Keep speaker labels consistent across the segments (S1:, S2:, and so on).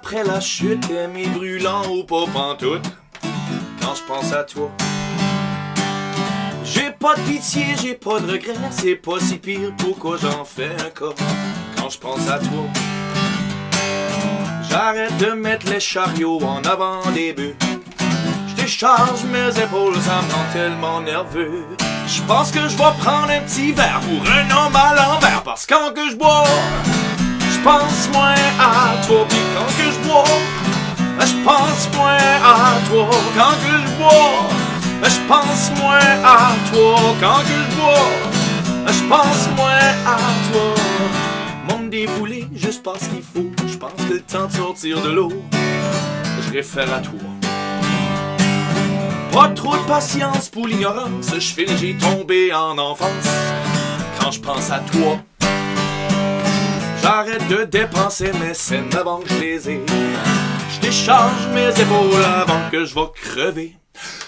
S1: après la chute, mi brûlant ou pas pantoute. Quand je pense à toi, j'ai pas de pitié, j'ai pas de regret. C'est pas si pire, pourquoi j'en fais un cas. Quand je pense à toi, j'arrête de mettre les chariots en avant des buts. J'décharge mes épaules, ça me rend tellement nerveux. J'pense que j'vais prendre un petit verre pour un homme à l'envers. Parce que quand que j'bois, j'pense moins à toi. Puis quand que j'bois, j'pense moins à toi. Quand que j'bois, j'pense moins à toi. Quand que j'bois, j'pense moins à toi. Mon me défouler juste parce qu'il faut. J'pense que le temps de sortir de l'eau, je réfère à toi. Pas trop de patience pour l'ignorance, je file, j'ai tombé en enfance. Quand je pense à toi, j'arrête de dépenser mes scènes avant que je les ai. Je décharge mes épaules avant que je vais crever.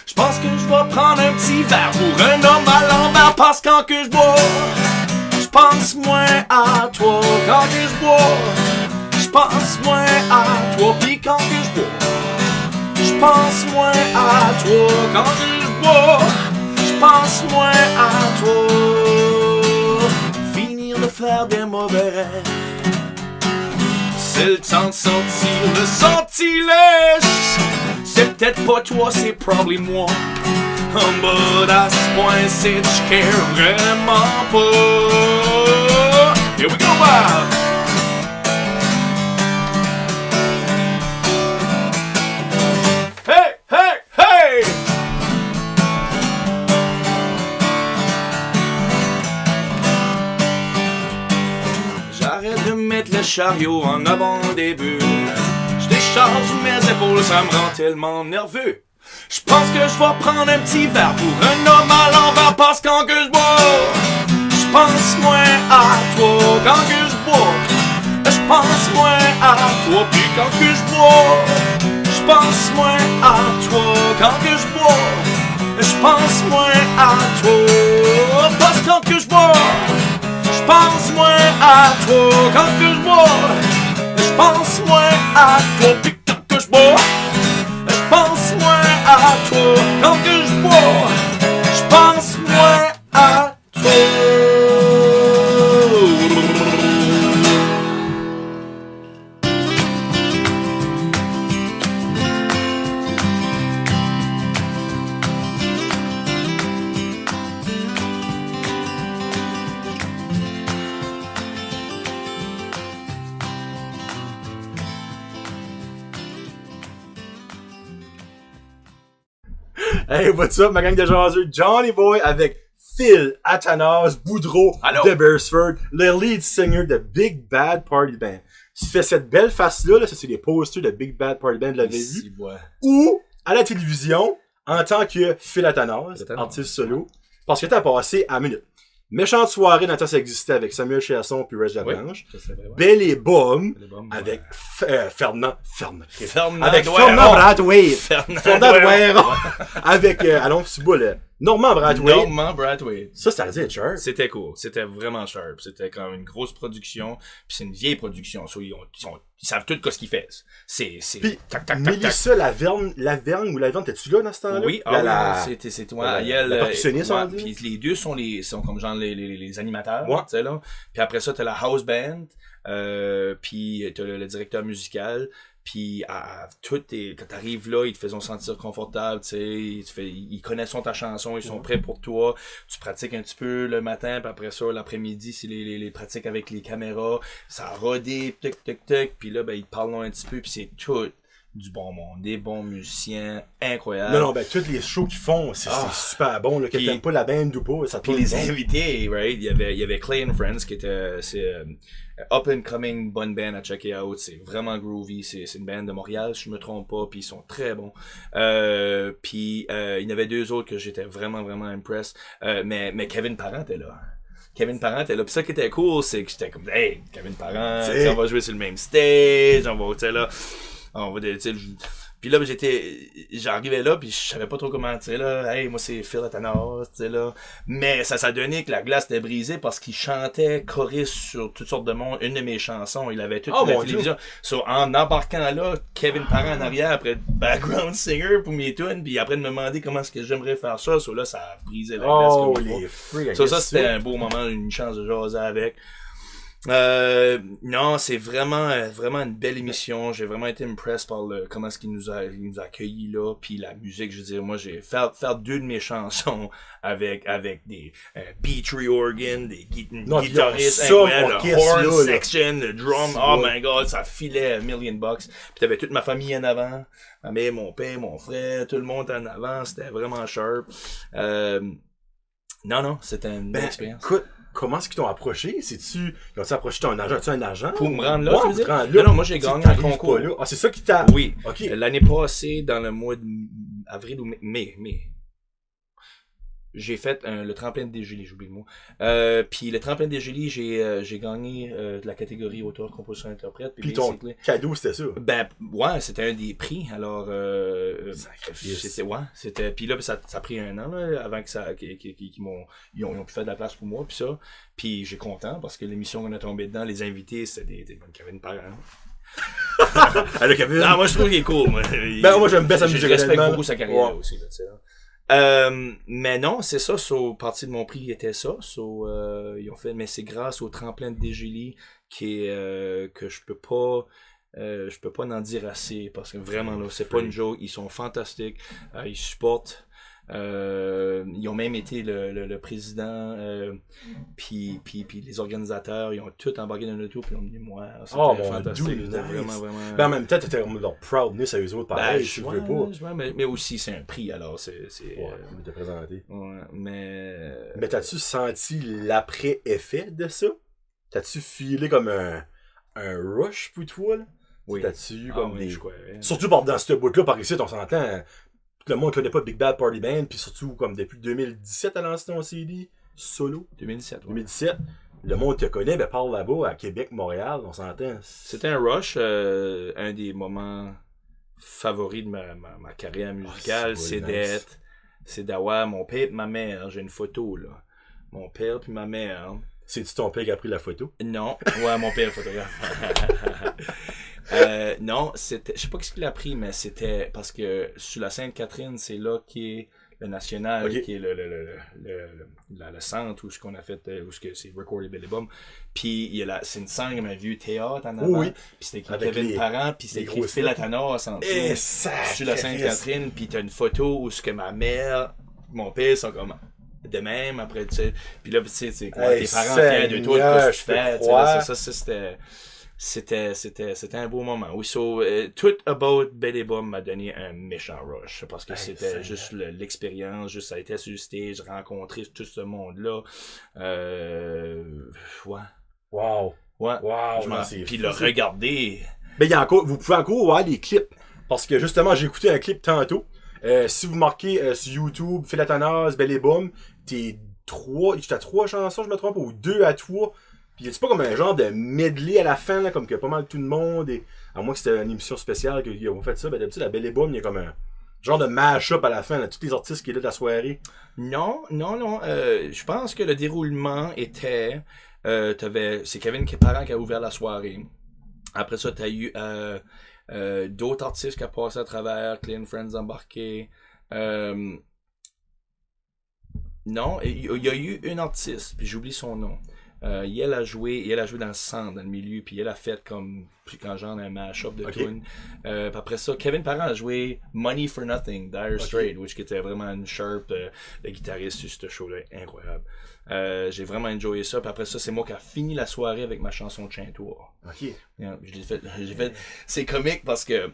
S1: Je pense que je vais prendre un petit verre pour un homme à l'envers. Parce que quand que je bois, je pense moins à toi. Quand que je bois, je pense moins à toi. Puis quand que je bois, je pense moins à toi. Quand je bois, je pense moins à toi. Finir de faire des mauvais rêves, c'est le temps de sortir le sortilège. C'est peut-être pas toi, c'est probably moi. But à ce point, c'est je care vraiment pas. Here we go, Bob! Le chariot en avant des bulles. Je décharge mes épaules, ça me rend tellement nerveux. Je pense que je vais prendre un petit verre pour un homme à l'envers. Parce que quand que je bois, je pense moins à toi. Quand que je bois, je pense moins à toi. Puis quand que je bois, je pense moins à toi. Quand que je bois, je pense moins à toi. Parce que quand que je bois, je pense moins à toi. Quand que je bois, je pense moins à toi. Puis quand que je bois, je pense moins à toi. Quand que je bois, je pense moins à toi.
S2: Hey, what's up, ma gang de jaseux? Johnny Boy avec Phil Athanas Boudreau de Beresford, le lead singer de Big Bad Party Band. Tu fais cette belle face-là, ça c'est les posters de Big Bad Party Band de la vie. Ou à la télévision, en tant que Phil Athanas, artiste solo, parce que t'as passé à minute. Méchante soirée dans le temps ça existait avec Samuel Chasson puis Reg Labranche. Belle et Boom avec Fernand Brathwaite. Avec allons c'est beau là. Normand Brathwaite. Ça c'était sharp.
S1: C'était cool, c'était vraiment sharp. C'était comme une grosse production, puis c'est une vieille production. So, ils savent tout ce qu'ils font. C'est
S2: puis Mélissa Laverne ou Laverne, t'es-tu là dans ce temps-là?
S1: Oui, c'est toi.
S2: La percussionniste, on dit.
S1: Puis les deux sont comme genre les animateurs, tu sais là. Puis après ça t'as la house band, puis t'as le directeur musical. Puis quand t'arrives là, ils te font sentir confortable, tu sais, ils connaissent ta chanson, ils sont prêts pour toi. Tu pratiques un petit peu le matin, puis après ça, l'après-midi, c'est les pratiques avec les caméras. Ça a rodé, tic, puis là, ben ils te parlent un petit peu, puis c'est tout du bon monde, des bons musiciens, incroyables.
S2: Non, ben tous les shows qu'ils font, c'est super bon, là, que t'aimes pas la band ou pas, ça
S1: puis les invités, right, il y avait Clay and Friends qui était up and coming, bonne band à checker out, c'est vraiment groovy, c'est une band de Montréal, si je me trompe pas, puis ils sont très bons. Puis il y en avait deux autres que j'étais vraiment impressed, mais Kevin Parent était là. Puis ça qui était cool, c'est que j'étais comme, hey, Kevin Parent, on va jouer sur le même stage, on va, tu sais là, on va, tu sais, Puis là, j'arrivais là, puis je savais pas trop comment, tu sais, là, hey, moi, c'est Phil Atanas, tu sais, là. Mais ça donnait que la glace était brisée parce qu'il chantait choriste sur toutes sortes de monde, une de mes chansons. Il avait toute la télévision. So, en embarquant là, Kevin Parent en arrière, après background singer pour mes tunes, puis après de me demander comment est-ce que j'aimerais faire ça. So, là, ça a brisé la glace.
S2: Oh, les freaks.
S1: Ça, c'était un beau moment, une chance de jaser avec. Non, c'est vraiment une belle émission. J'ai vraiment été impressed par comment est-ce qu'il nous a accueillis là, puis la musique. Je veux dire, moi j'ai faire 2 de mes chansons avec des beatry organ, des guitaristes incroyables, le horn section, le drum. Oh my god, ça filait $1 million. Puis t'avais toute ma famille en avant, ma mère, mon père, mon frère, tout le monde en avant. C'était vraiment sharp. Non, c'était une belle expérience.
S2: Écoute, comment est-ce qu'ils t'ont approché? Ils ont-tu approché ton agent? As-tu un agent?
S1: Pour me rendre là, tu veux dire? Non, moi j'ai gagné un concours.
S2: Ah, c'est ça qui t'a...
S1: Oui. Okay. L'année passée, dans le mois d'avril ou mai. J'ai fait le tremplin de Dégélie, j'oublie le mot. Puis le tremplin de Dégélie, j'ai gagné de la catégorie auteur, compositeur, interprète.
S2: Puis ton cadeau, c'était ça?
S1: Ben, ouais, c'était un des prix. Alors,
S2: sacrifice.
S1: c'était. Puis là, ça a pris 1 an là, avant que ils ont pu faire de la place pour moi, puis ça. Puis j'ai content parce que l'émission qu'on a tombé dedans, les invités, c'était des Kevin Parent.
S2: Alors, Kevin.
S1: Non, moi je trouve qu'il est cool. Moi
S2: j'aime bien sa musique.
S1: Je respecte beaucoup sa carrière aussi, là, tu sais. Mais non, c'est ça, partie de mon prix était ça. Ils ont fait, mais c'est grâce au tremplin de Dégélie que je peux pas en dire assez parce que vraiment là, c'est pas une joke, ils sont fantastiques, ils supportent. Ils ont même été le président puis les organisateurs, ils ont tout embarqué dans l'auto puis ils ont mis moi. C'était fantastique,
S2: c'était
S1: nice. Vraiment.
S2: Ben en même temps, t'étais comme leur proudness à eux autres, pareil, je veux pas.
S1: Mais aussi c'est un prix alors c'est
S2: de présenter.
S1: Ouais, mais
S2: t'as-tu senti l'après-effet de ça? T'as-tu filé comme un rush pour toi là?
S1: Oui.
S2: T'as-tu eu comme des... Surtout dans ce bout-là, par ici, on s'entend. Le monde ne connaît pas Big Bad Party Band, puis surtout comme depuis 2017 à lancé ton CD solo.
S1: 2017.
S2: 2017. Le monde te connaît, ben parle là-bas, à Québec, Montréal, on s'entend.
S1: C'était un rush, un des moments favoris de ma carrière musicale, c'est d'avoir mon père et ma mère. J'ai une photo là. Mon père puis ma mère.
S2: C'est-tu ton père qui a pris la photo?
S1: Non. Ouais, mon père est photographe. Non, c'était, je sais pas ce qu'il a pris, mais c'était parce que sur la Sainte-Catherine, c'est là qui est le national, qui est le centre où ce qu'on a fait, où ce que c'est Recorded Billy Bum. Puis c'est une scène comme un vieux théâtre en avant. Puis c'était écrit Kevin Parent, puis c'était écrit Phil Atanas en dessous sur la Sainte-Catherine. Puis t'as une photo où ce que ma mère, mon père sont comme de même après, tu sais. Puis là, tu sais, tes parents fiers de toi, de ce que tu fais. C'était un beau moment. Oui, tout About Billy Bum m'a donné un méchant rush parce que c'était juste l'expérience, juste ça a été sur le stage, rencontrer tout ce monde-là. Ouais.
S2: Wow.
S1: Puis le regarder.
S2: Mais vous pouvez encore voir les clips parce que justement, j'ai écouté un clip tantôt. Si vous marquez sur YouTube, Phil Atanas, Billy Bum, t'es à 3 chansons, je me trompe, ou 2 à 3. Puis c'est pas comme un genre de medley à la fin, là, comme que pas mal tout le monde, et à moins que c'était une émission spéciale qu'ils ont fait ça, ben d'habitude, à Billy Bum, il y a comme un genre de mash-up à la fin, là, tous les artistes qui étaient de la soirée.
S1: Non. Je pense que le déroulement était... c'est Kevin Parent qui a ouvert la soirée. Après ça, t'as eu d'autres artistes qui ont passé à travers, Clean Friends embarqués. Non, il y a eu une artiste, puis j'oublie son nom. Elle a joué dans le centre, dans le milieu, puis elle a fait comme quand genre un mash-up de tunes. Puis après ça, Kevin Parent a joué Money for Nothing, Dire Straits, which était vraiment une sharp, le guitariste sur ce show-là, incroyable. J'ai vraiment enjoyé ça. Puis après ça, c'est moi qui a fini la soirée avec ma chanson de Chantour. J'ai fait. C'est comique parce que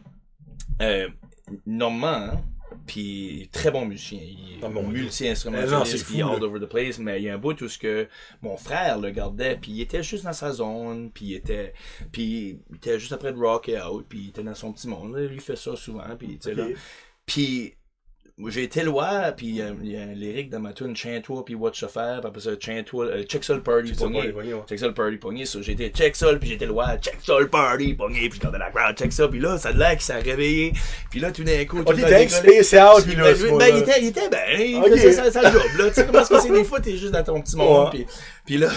S1: normalement, puis très bon musicien, il est multi-instrumentaliste, puis all over the place, mais il y a un bout où ce que mon frère le gardait, puis il était juste dans sa zone, puis il était juste après de rock et out, puis il était dans son petit monde, là, lui fait ça souvent, puis tu sais là, puis j'ai été loin, puis il y a un lyrique dans ma tune, Tiens-toi, puis Watch ça faire, puis après ça, Tiens-toi, check ça le party, pogné. Check ça le party, pogné. So, j'ai été check ça, puis j'étais loin, check ça le party, pogné, puis je regardais la crowd, check ça, puis là, ça a l'air qu'il s'est réveillé, puis là, tout d'un coup,
S2: il était spacé out, puis là,
S1: il était ben, ça job, là, tu sais comment c'est des fois, t'es juste dans ton petit monde, puis là,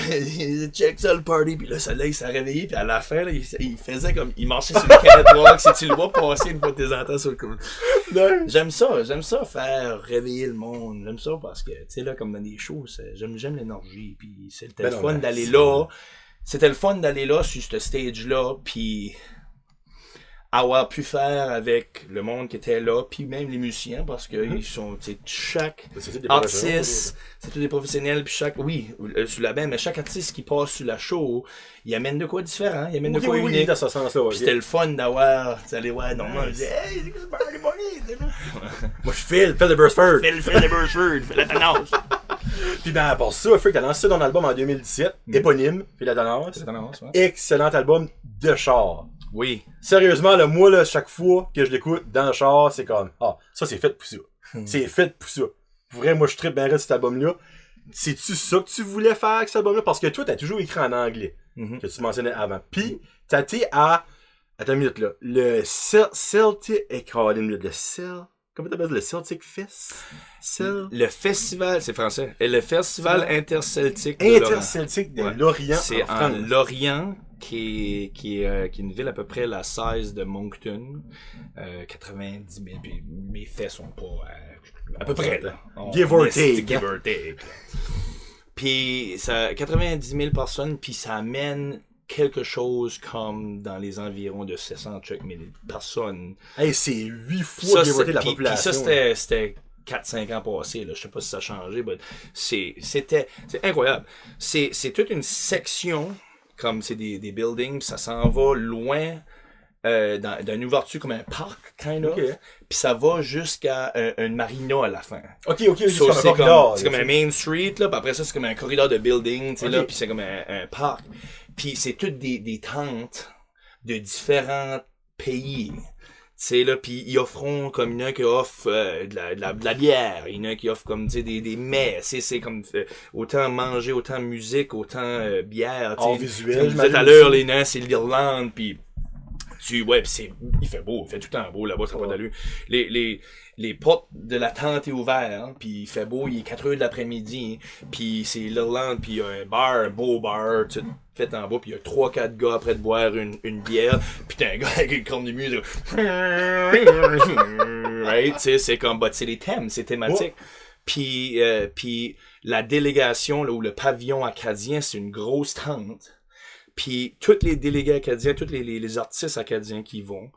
S1: check ça le party, puis là, ça là, il s'est réveillé, puis à la fin, là, il faisait comme, il marchait sur le catwalk, si tu le vois passer une fois de tes entends sur le coup. J'aime ça, faire réveiller le monde, j'aime ça parce que, tu sais, là, comme dans des shows, j'aime l'énergie, puis c'était le fun d'aller là, sur ce stage-là, puis avoir pu faire avec le monde qui était là, puis même les musiciens, parce que ils sont, tu sais, chaque artiste, c'est tous des professionnels, puis sur la bande, mais chaque artiste qui passe sur la show, il amène de quoi différent, il amène de quoi unique.
S2: Dans ce sens-là,
S1: puis c'était le fun d'avoir, tu allais voir, non, je disais, hey, c'est que c'est party bonnie, là.
S2: Moi, je Phil de Burstford.
S1: Phil de Burstford, fais la tendance.
S2: Puis ben, à part ça, Freak a lancé ton album en 2017, éponyme, Phil la tendance. Excellent album de char.
S1: Oui.
S2: Sérieusement, là, moi, là, chaque fois que je l'écoute dans le char, c'est comme, ça, c'est fait pour ça. C'est fait pour ça. Pour vrai, moi, je trippe bien raide cet album-là. C'est-tu ça que tu voulais faire avec cet album-là? Parce que toi, t'as toujours écrit en anglais, que tu mentionnais avant. Puis, t'as été à, attends une minute, là, le Celtic, comment t'appelles le Celtic Fest?
S1: Le festival, c'est français, et le festival interceltique
S2: de Lorient.
S1: C'est en Lorient, qui est une ville à peu près la size de Moncton, 90 000, puis mes faits sont pas à peu près là.
S2: Give or take.
S1: Puis ça 90 000 personnes, puis ça amène quelque chose comme dans les environs de 700 000 personnes.
S2: Hey, c'est 8 fois give or take la population.
S1: Puis ça, c'était 4-5 ans passés, là. Je sais pas si ça a changé, mais c'est incroyable. C'est toute une section, comme c'est des buildings, ça s'en va loin dans une ouverture comme un parc, kind of. Puis ça va jusqu'à une marina à la fin.
S2: Ok, c'est
S1: comme un main street, là, puis après ça, c'est comme un corridor de building, tu sais, là, puis c'est comme un parc. Puis c'est toutes des tentes de différents pays. Tu sais, là, pis ils offront comme il y en a qui offrent de la bière, il y en a qui offrent comme, tu sais, des mets, c'est comme autant manger, autant musique, autant bière, tu sais.
S2: Visuel,
S1: tout à l'heure, les nains, c'est l'Irlande, pis il fait beau, il fait tout le temps beau là-bas, ça n'a pas d'allure. Les portes de la tente est ouvertes, hein, puis il fait beau, il est 4h de l'après-midi, puis c'est l'Irlande, puis il y a un bar, un beau bar, tout fait en bas, puis il y a 3-4 gars après de boire une bière, puis t'as un gars avec une cornemuse, right, tu sais, c'est comme, c'est des thèmes, c'est thématique. Puis la délégation, là, ou le pavillon acadien, c'est une grosse tente. Puis tous les délégués acadiens, tous les artistes acadiens qui vont,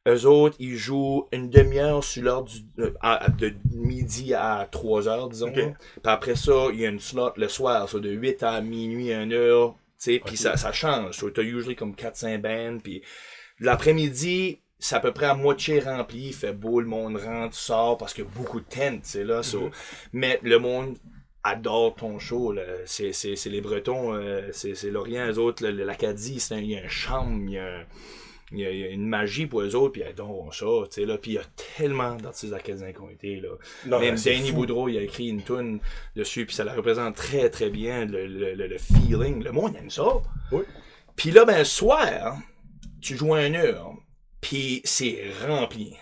S1: eux autres, ils jouent une demi-heure sur l'heure de midi à 3h, disons. Puis après ça, il y a une slot le soir, ça, de 8 à minuit, 1h, tu sais, puis ça change. So, t'as usually comme 4-5 bands, puis l'après-midi, c'est à peu près à moitié rempli, il fait beau, le monde rentre, sort, parce qu'il y a beaucoup de tentes, tu sais, là, mais le monde adore ton show, là. C'est les Bretons, c'est l'Orient, eux autres, l'Acadie, il y a un charme, il y a une magie pour eux autres, puis ils adorent ça, tu sais, là, puis il y a tellement d'artistes acadiens qui ont été, là. Non, même Danny Boudreau, il a écrit une tune dessus, puis ça la représente très, très bien, le feeling, le monde aime ça.
S2: Oui.
S1: Puis là, ben, soir, tu joues à 1h, puis c'est rempli.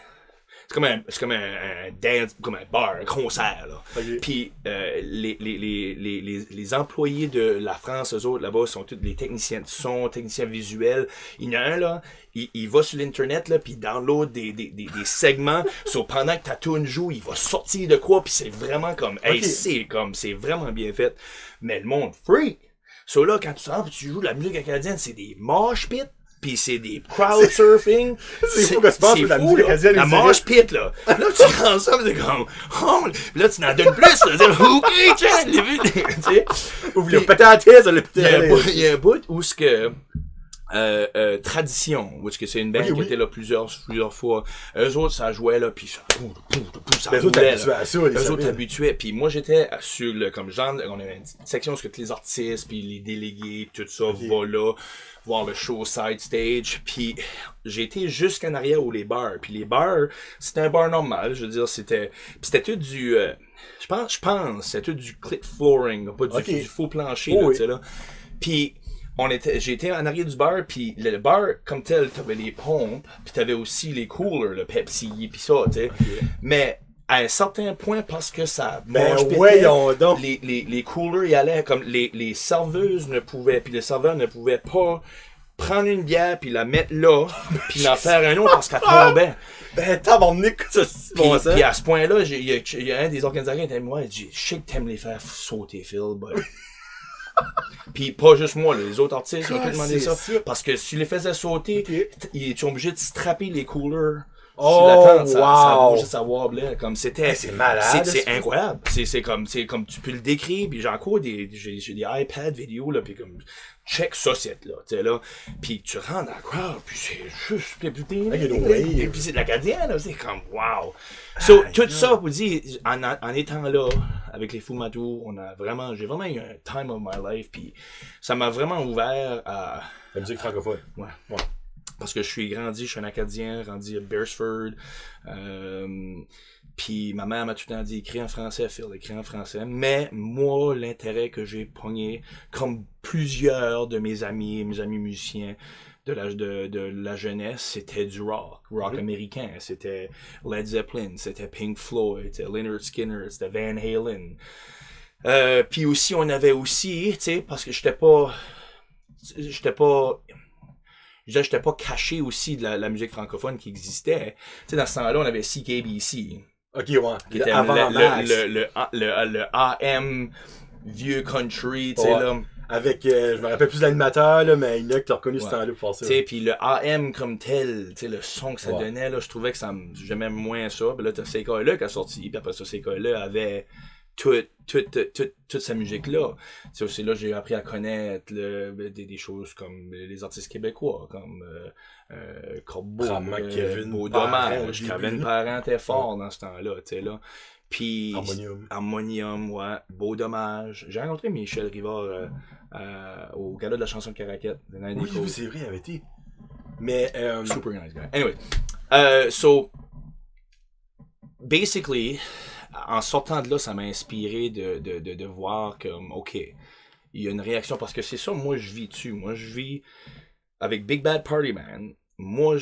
S1: C'est comme un dance, comme un bar, un concert, là. Puis les employés de la France, eux autres, là-bas, sont tous des techniciens de son, techniciens visuels. Il y en a un, là, il va sur l'internet, là, puis il download des segments. Pendant que ta tune joue, il va sortir de quoi, puis c'est vraiment comme, c'est vraiment bien fait. Mais le monde freak. Là, quand tu sors, puis tu joues de la musique acadienne, c'est des mosh pits. Pis c'est des crowd surfing.
S2: C'est fou que tu penses que la musique acadienne,
S1: la mosh pit, là. Là, tu rends ça, c'est comme, là, tu n'en donnes plus, là. C'est, ok, tiens, tu sais.
S2: Ouvre le pétatis, le
S1: il y a un bout où ce que, Tradition, which que c'est une band qui était là plusieurs fois. Eux autres, ça jouait là, puis ça roulait, eux autres habitués. Puis moi, j'étais sur le, comme genre, on avait une section où les artistes, puis les délégués, tout ça, va là, voir le show side stage. Puis j'ai été jusqu'en arrière où les bars. Puis les bars, c'était un bar normal, je veux dire, c'était tout du, je pense, c'était tout du click flooring, pas du faux plancher, là, tu sais, là. Puis j'étais en arrière du bar, puis le bar, comme tel, t'avais les pompes, puis t'avais aussi les coolers, le Pepsi, puis ça, tu sais. Mais, à un certain point, parce que ça les coolers, y allaient, comme les serveuses ne pouvaient, puis les serveurs ne pouvaient pas prendre une bière, puis la mettre là, puis en faire un autre parce qu'elle tombait.
S2: Ben, tabarnak, ça, c'est bon, ça.
S1: Puis à ce point-là, il y a un des organisateurs qui était moi, il dit, je sais que t'aimes les faire sauter, Phil, but... Puis pas juste moi, là, les autres artistes ont tout demandé ça. Parce que si tu les faisais sauter, ils étaient obligés de strapper les coolers. Sur la tente, ça bougeait, ça wobblait, comme c'était.
S2: C'est malade.
S1: C'est incroyable. C'est comme tu peux le décrire, puis j'ai encore j'ai des iPad vidéo, là, puis comme, check ça, là, tu sais, là. Puis tu rentres dans la crowd, puis c'est juste, puis c'est de l'Acadien, là, c'est comme, wow. So, tout ça, vous dites, en étant là, avec les Fou Matou, j'ai vraiment eu un time of my life, puis ça m'a vraiment ouvert à...
S2: La musique francophone.
S1: Ouais. Parce que je suis un Acadien, grandi à Beresford, puis ma mère m'a tout le temps dit, écris en français, Phil, écris en français. Mais moi, l'intérêt que j'ai pogné, comme plusieurs de mes amis musiciens de la jeunesse, c'était du rock américain. C'était Led Zeppelin, c'était Pink Floyd, c'était Lynyrd Skynyrd, c'était Van Halen. Puis aussi, on avait aussi, tu sais, parce que j'étais pas caché aussi de la musique francophone qui existait. Tu sais, dans ce temps-là, on avait CKBC.
S2: Ok, ouais.
S1: Qui était le AM vieux country, tu sais, là.
S2: Avec, je me rappelle plus de l'animateur, là, mais il y en a qui l'ont reconnu ce temps-là pour faire ça.
S1: Tu sais, pis le AM comme tel, tu sais, le son que ça donnait, là, je trouvais que j'aimais moins ça. Pis là, t'as CKLE qui a sorti, pis après ça, CKLE avait toute sa musique-là. C'est là que j'ai appris à connaître des choses comme les artistes québécois, comme Corbeau, Beau Dommage, Kevin Parent était fort dans ce temps-là, tu sais, là. Puis Harmonium, ouais, Beau Dommage. J'ai rencontré Michel Rivard au gala de la chanson de Caraquette.
S2: Oui, c'est vrai, il avait été. Mais
S1: super nice guy. Anyway, so basically, en sortant de là, ça m'a inspiré de voir comme, OK, il y a une réaction, parce que c'est ça, moi, je vis dessus. Moi, je vis avec Big Bad Party Man. Moi,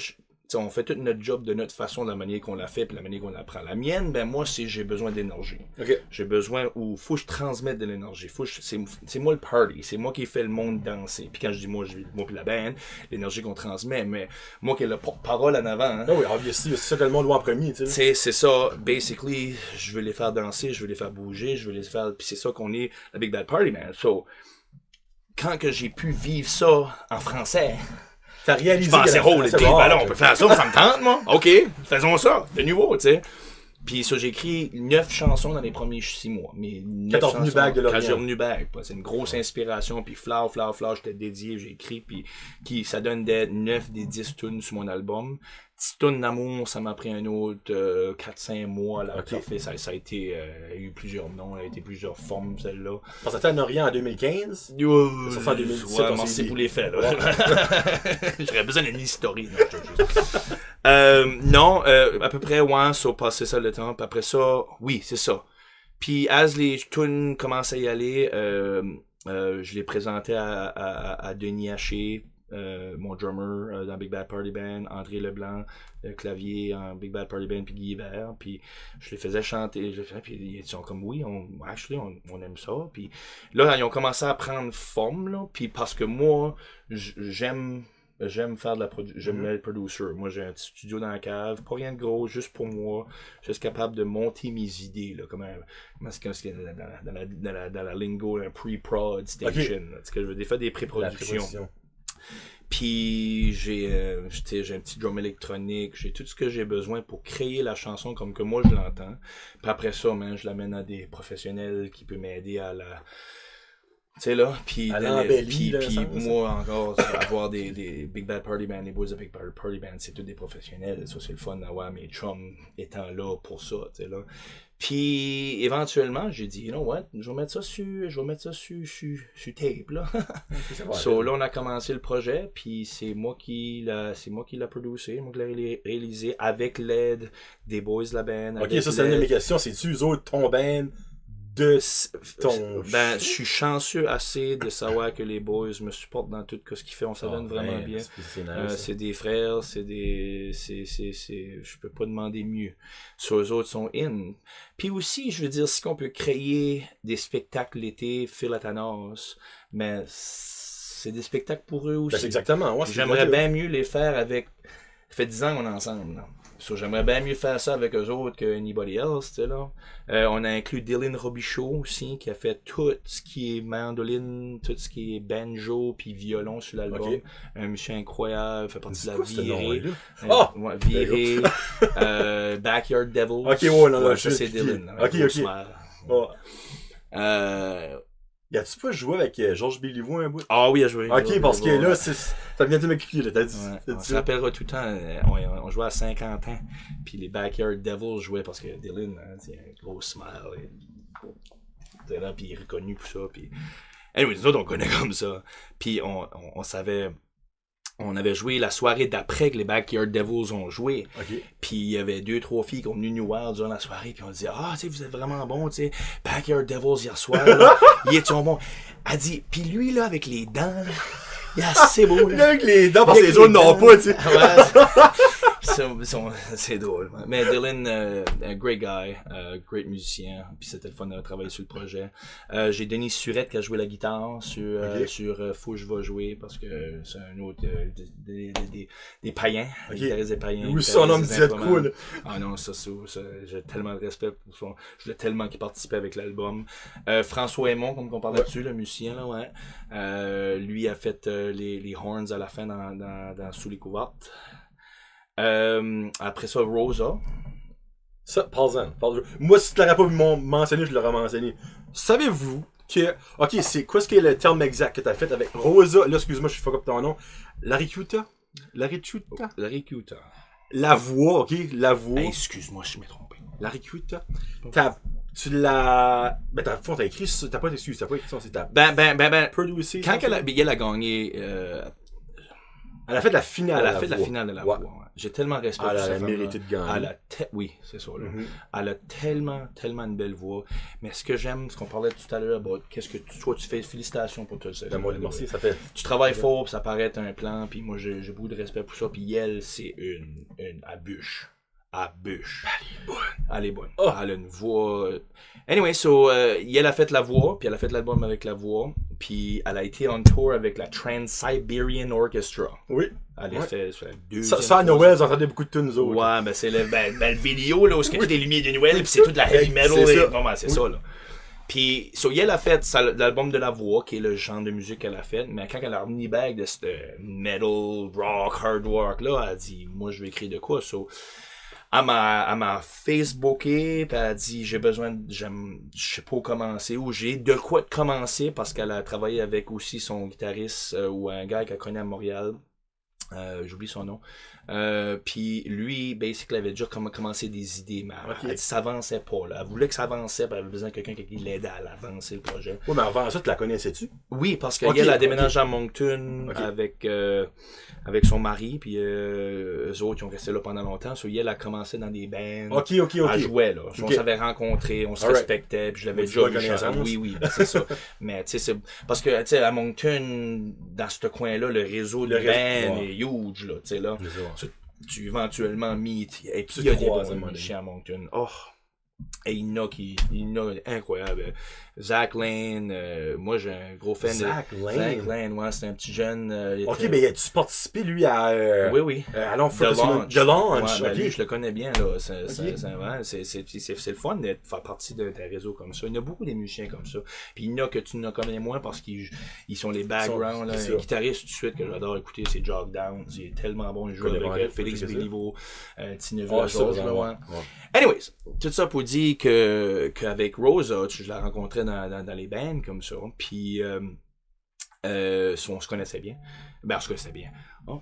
S1: on fait toute notre job de notre façon, de la manière qu'on l'a fait, puis la manière qu'on l'apprend. La mienne, ben moi, j'ai besoin d'énergie.
S2: Okay.
S1: J'ai besoin, faut que je transmette de l'énergie. C'est moi le party. C'est moi qui fais le monde danser. Puis quand je dis moi puis la band, l'énergie qu'on transmet, mais moi qui ai le porte-parole en avant. Hein,
S2: oui, obviously, c'est ça que le monde voit en premier, tu sais.
S1: C'est ça, basically, je veux les faire danser, je veux les faire bouger, je veux les faire, puis c'est ça qu'on est, la Big Bad Party Man. So, quand que j'ai pu vivre ça en français,
S2: t'as réalisé.
S1: Je pensais, oh, les ballons, on peut faire ça, ça me tente, moi. OK, faisons ça, de nouveau, tu sais. Puis ça, j'ai écrit 9 chansons dans les premiers 6 mois. Mais
S2: 14 New Bag de l'Orient.
S1: 14 New Bag, c'est une grosse inspiration. Puis Flower, j'étais dédié, j'ai écrit. Puis ça donne des 9 des 10 tunes sur mon album. Petite tune d'amour, ça m'a pris un autre 4-5 mois. Là, okay. Ça a été, il y a eu plusieurs noms, il y a été plusieurs formes, celle-là.
S2: Parce que c'était en Orient en 2015.
S1: Ça fait en 2017. Ouais, merci pour les faits, là. Ouais. J'aurais besoin d'une historie. Non, à peu près, ouais, ça passé ça le temps. Puis après ça, oui, c'est ça. Puis, as les tunes commencent à y aller, je les présentais à Denis Haché, mon drummer dans Big Bad Party Band, André Leblanc, clavier en Big Bad Party Band, puis Guy Hébert, puis je les faisais chanter, puis ils sont comme oui, on aime ça, puis là ils ont commencé à prendre forme là, puis parce que moi j'aime faire de la j'aime être producer. Moi, j'ai un petit studio dans la cave, pas rien de gros, juste pour moi. Je suis capable de monter mes idées, là, comme dans la lingo, un pre-prod station. Okay. Je veux faire des pré-productions. Puis j'ai un petit drum électronique, j'ai tout ce que j'ai besoin pour créer la chanson comme que moi je l'entends. Puis après ça, je l'amène à des professionnels qui peuvent m'aider à sais là, puis
S2: me
S1: moi encore, avoir des Big Bad Party Band, les boys de Big Bad Party Band, c'est tous des professionnels, ça c'est le fun d'avoir mes chums étant là pour ça, tu sais là. Puis éventuellement, j'ai dit, you know what, je vais mettre ça sur tape là. So là on a commencé le projet, puis c'est moi qui l'a producé, moi qui l'ai réalisé avec l'aide des boys de la band.
S2: Ok, ça c'est une de mes questions, c'est-tu eux autres ton band de ton...
S1: Ben, je suis chanceux assez de savoir que les boys me supportent dans tout ce qu'ils font, ça donne vraiment bien. C'est des frères, je peux pas demander mieux. Sur eux autres sont in. Puis aussi, je veux dire, si on peut créer des spectacles l'été, Phil Atanas, mais c'est des spectacles pour eux aussi.
S2: Ben, exactement. Ouais,
S1: j'aimerais bien mieux les faire avec... Ça fait 10 ans qu'on est ensemble, là. So, j'aimerais bien mieux faire ça avec eux autres que anybody else, tu sais, là. On a inclus Dylan Robichaud aussi, qui a fait tout ce qui est mandoline, tout ce qui est banjo puis violon sur l'album. Okay. Un musicien incroyable, fait partie de la virée. Ouais, virée, Backyard Devils.
S2: Ok, ouais, non,
S1: ouais, ça c'est Dylan.
S2: Ok. Y a-tu pas joué avec Georges Béliveau un bout?
S1: Ah oui, il a joué.
S2: Ok, parce que là, ça vient de m'expliquer, là, t'as dit.
S1: Ouais, on se rappellera tout le temps, on jouait à 50 ans, puis les Backyard Devils jouaient parce que Dylan, c'est un gros smile, puis il est reconnu pour ça, puis... Anyway, nous autres, on connaît comme ça, puis on savait... On avait joué la soirée d'après que les Backyard Devils ont joué.
S2: Okay.
S1: Puis il y avait 2-3 filles qui ont venu nous voir durant la soirée. Puis on dit, tu sais, vous êtes vraiment bons, tu sais. Backyard Devils hier soir, là, il est bon. Elle dit, puis lui, là, avec les dents, là, il est assez beau, là.
S2: Avec les dents, parce que les autres n'ont pas, tu sais.
S1: C'est drôle. Mais Dylan, un great guy, great musicien. Puis c'était le fun de travailler sur le projet. J'ai Denis Surette qui a joué la guitare sur Faut que je vais jouer parce que c'est un autre des païens.
S2: Okay.
S1: Guitaristes des païens.
S2: Oui, son nom me disait de quoi, là.
S1: Ah non, ça, j'ai tellement de respect pour son. Je voulais tellement qu'il participait avec l'album. François Aymon, comme on parlait dessus, le musicien, là, ouais. Lui a fait les horns à la fin dans Sous les couvertes. Après ça, Rosa.
S2: Ça, parle-en. Moi, si tu l'aurais pas mentionné, je l'aurais mentionné. Savez-vous que... Ok, c'est quoi ce qui est le terme exact que tu as fait avec Rosa? Là, excuse-moi, je fuck up ton nom. Laricuta?
S1: Laricuta.
S2: La voix, ok? La voix.
S1: Hey, excuse-moi, je m'ai trompé.
S2: Laricuta. Tu l'as... Ben, t'as écrit ça. T'as pas écrit ça. C'est ta...
S1: Ben.
S2: Quand
S1: elle a gagné...
S2: Elle a fait la finale.
S1: Elle a fait la finale de la voix. Ouais. J'ai tellement de respect pour
S2: cette
S1: femme.
S2: Elle a mérité de gagner.
S1: Oui, c'est ça. Là. Mm-hmm. Elle a tellement une belle voix. Mais ce que j'aime, ce qu'on parlait tout à l'heure, qu'est-ce que toi tu fais, félicitations pour tout ça.
S2: Merci, ça fait.
S1: Tu travailles fort, puis ça paraît être un plan, puis moi j'ai beaucoup de respect pour ça. Puis elle, c'est une bûche. Elle est bonne. Oh. Elle a une voix. Anyway, so, elle a fait la voix, puis elle a fait l'album avec la voix, puis elle a été on tour avec la Trans-Siberian Orchestra.
S2: Oui.
S1: Elle a fait
S2: ça à Noël, j'entendais beaucoup de tunes nous autres.
S1: Ouais, ben c'est le vidéo, là, où il y a des lumières de Noël, puis c'est toute la heavy metal. C'est ça, là. Puis, so, elle a fait l'album de la voix, qui est le genre de musique qu'elle a fait, mais quand elle a remis back de ce metal, rock, hard rock, là, elle a dit, moi, je vais écrire de quoi, so. Elle m'a Facebooké, puis elle a dit, je sais pas où commencer, ou j'ai de quoi de commencer, parce qu'elle a travaillé avec aussi son guitariste, ou un gars qu'elle connaît à Montréal. J'oublie son nom. Puis lui, basically, avait déjà commencé des idées, mais elle dit, ça avançait pas, là. Elle voulait que ça avançait, puis elle avait besoin de quelqu'un qui l'aidait à avancer le projet.
S2: Oui, mais avant ça, tu la connaissais-tu?
S1: Oui, parce qu'elle a déménagé à Moncton avec son mari, puis eux autres, ils ont resté là pendant longtemps. So, elle a commencé dans des bands. Elle jouait, là. On s'avait rencontrés, on se respectait, puis je l'avais déjà vu. Oui, ben, c'est ça. Mais, tu sais, c'est parce que, tu sais, à Moncton, dans ce coin-là, le réseau de bands est huge, là, tu sais, là. Tu éventuellement meet, et puis il y a des bons musiciens à Moncton. Oh! Et il y en a incroyable. Zach Lane, moi j'ai un gros fan
S2: Zach
S1: Lane, ouais, c'est un petit jeune.
S2: Ok, mais as-tu participé lui à.
S1: Oui.
S2: Allons
S1: The
S2: Launch.
S1: Ouais, lui, je le connais bien, là. C'est le fun de faire partie d'un réseau comme ça. Il y en a beaucoup des musiciens comme ça. Puis il y en a que tu ne connais moins parce qu'ils sont les backgrounds. Un guitariste tout de suite que j'adore écouter, c'est Jog Down. C'est tellement bon. Il joue avec Félix Béliveau, Tinevu, Georges. Anyways, tout ça pour dire dit qu'avec Rosa, je la rencontrais dans les bands comme ça, puis on se connaissait bien. Ben, on se connaissait bien. Oh.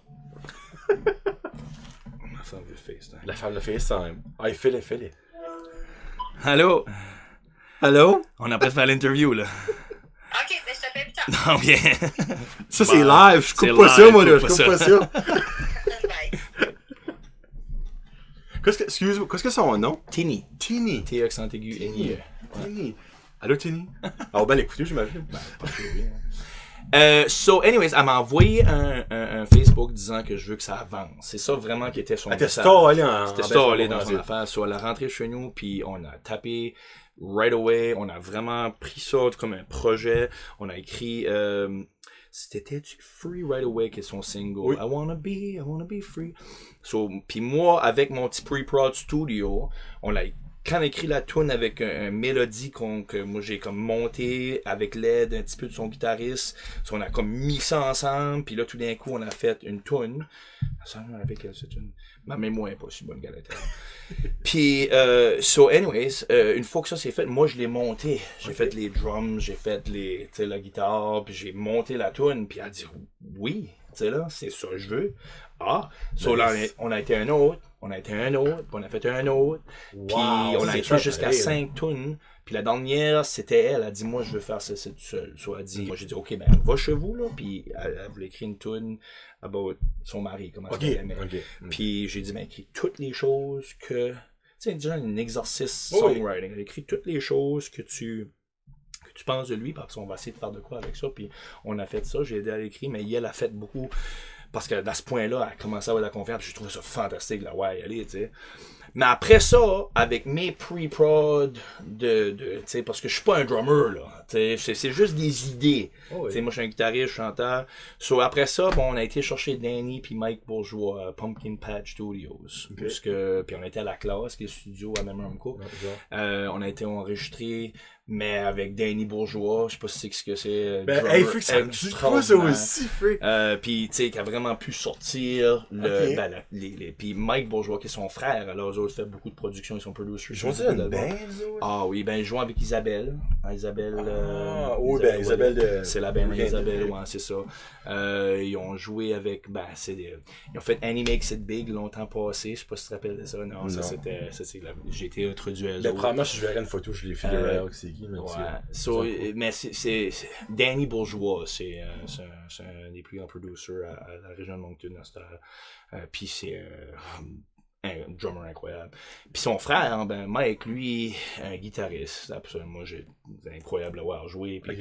S1: La femme de FaceTime.
S2: La femme de FaceTime. Ah, fais-le.
S1: Allô?
S2: Allô?
S1: On a presque fait l'interview, là.
S3: Ok, mais je t'appelle plus tard.
S1: Non, bien.
S2: Ça, c'est live. Je coupe pas ça, moi, là. Je coupe pas ça.
S3: Bye.
S2: Excuse-moi, qu'est-ce que c'est son nom?
S1: Tini.
S2: Tini.
S1: T accent aigu N-I-E.
S2: Tini. Allô, Tini? Ah, ben l'écouter, j'imagine.
S1: Ben, pas trop bien. So, anyways, elle m'a envoyé un Facebook disant que je veux que ça avance. C'est ça vraiment qui était son
S2: Elle était
S1: message.
S2: C'était
S1: stallé dans son affaire. So, elle est rentrée chez nous, puis on a tapé right away. On a vraiment pris ça comme un projet. On a écrit... c'était Free Right Away qui est son single.
S2: Oui.
S1: I wanna be free. So, puis moi, avec mon petit pre-prod studio, on a quand on a écrit la tune avec un mélodie que moi j'ai comme monté avec l'aide un petit peu de son guitariste. So, on a comme mis ça ensemble, puis là tout d'un coup on a fait une tune. Ça me rappelle quelle c'est une. Ma mémoire est pas si bonne qu'elle était. Puis, so anyways, une fois que ça c'est fait, moi je l'ai monté. J'ai fait les drums, j'ai fait la guitare, puis j'ai monté la tune, puis elle a dit oui, tu sais là, c'est ça que je veux. Ah, so là on a été un autre, puis on a fait un autre, puis on a été jusqu'à 5 tunes. Puis la dernière, c'était elle a dit moi je veux faire ça toute seule. So elle a dit, moi j'ai dit ok ben va chez vous là, puis elle voulait écrire une tune about son mari, comment elle aimait. Puis j'ai dit ben écris toutes les choses que tu sais déjà un exercice songwriting, elle écrit toutes les choses que tu penses de lui, parce qu'on va essayer de faire de quoi avec ça. Puis on a fait ça, j'ai aidé à l'écrire, mais elle a fait beaucoup parce que à ce point-là, elle a commencé à avoir la confiance, puis j'ai trouvé ça fantastique là, ouais, allez, tu sais. Mais après ça, avec mes pre-prod tu sais, parce que je suis pas un drummer, là, tu sais, c'est juste des idées. Tu sais, moi, je suis un guitariste, chanteur. So, après ça, bon, on a été chercher Danny puis Mike Bourgeois à Pumpkin Patch Studios. Puis on était à la classe, qui est le studio à Memramco. On a été enregistré, mais avec Danny Bourgeois, je sais pas si c'est ce que c'est.
S2: Ben, hey, Freak, ça me dit quoi ça aussi, Freak?
S1: Puis, tu sais, qui a vraiment pu sortir puis Mike Bourgeois, qui est son frère, alors eux autres fait beaucoup de production, ils sont producers.
S2: Ils jouent une band,
S1: ah oui, ben ils jouent avec Isabelle. Isabelle
S2: Isabelle
S1: c'est la band Isabelle, ouais, c'est ça. Ils ont joué avec, ils ont fait Annie Makes It Big longtemps passé, je sais pas si tu te rappelles de ça. Non. J'ai été introduit à eux.
S2: Probablement, si je verrais une photo, je l'ai fait c'est qui,
S1: mais c'est Danny Bourgeois, c'est un des plus grands producers à la région de Moncton à cette heure. Puis c'est un drummer incroyable. Puis son frère, Mike, lui, un guitariste. Absolument, c'est incroyable à voir jouer. Puis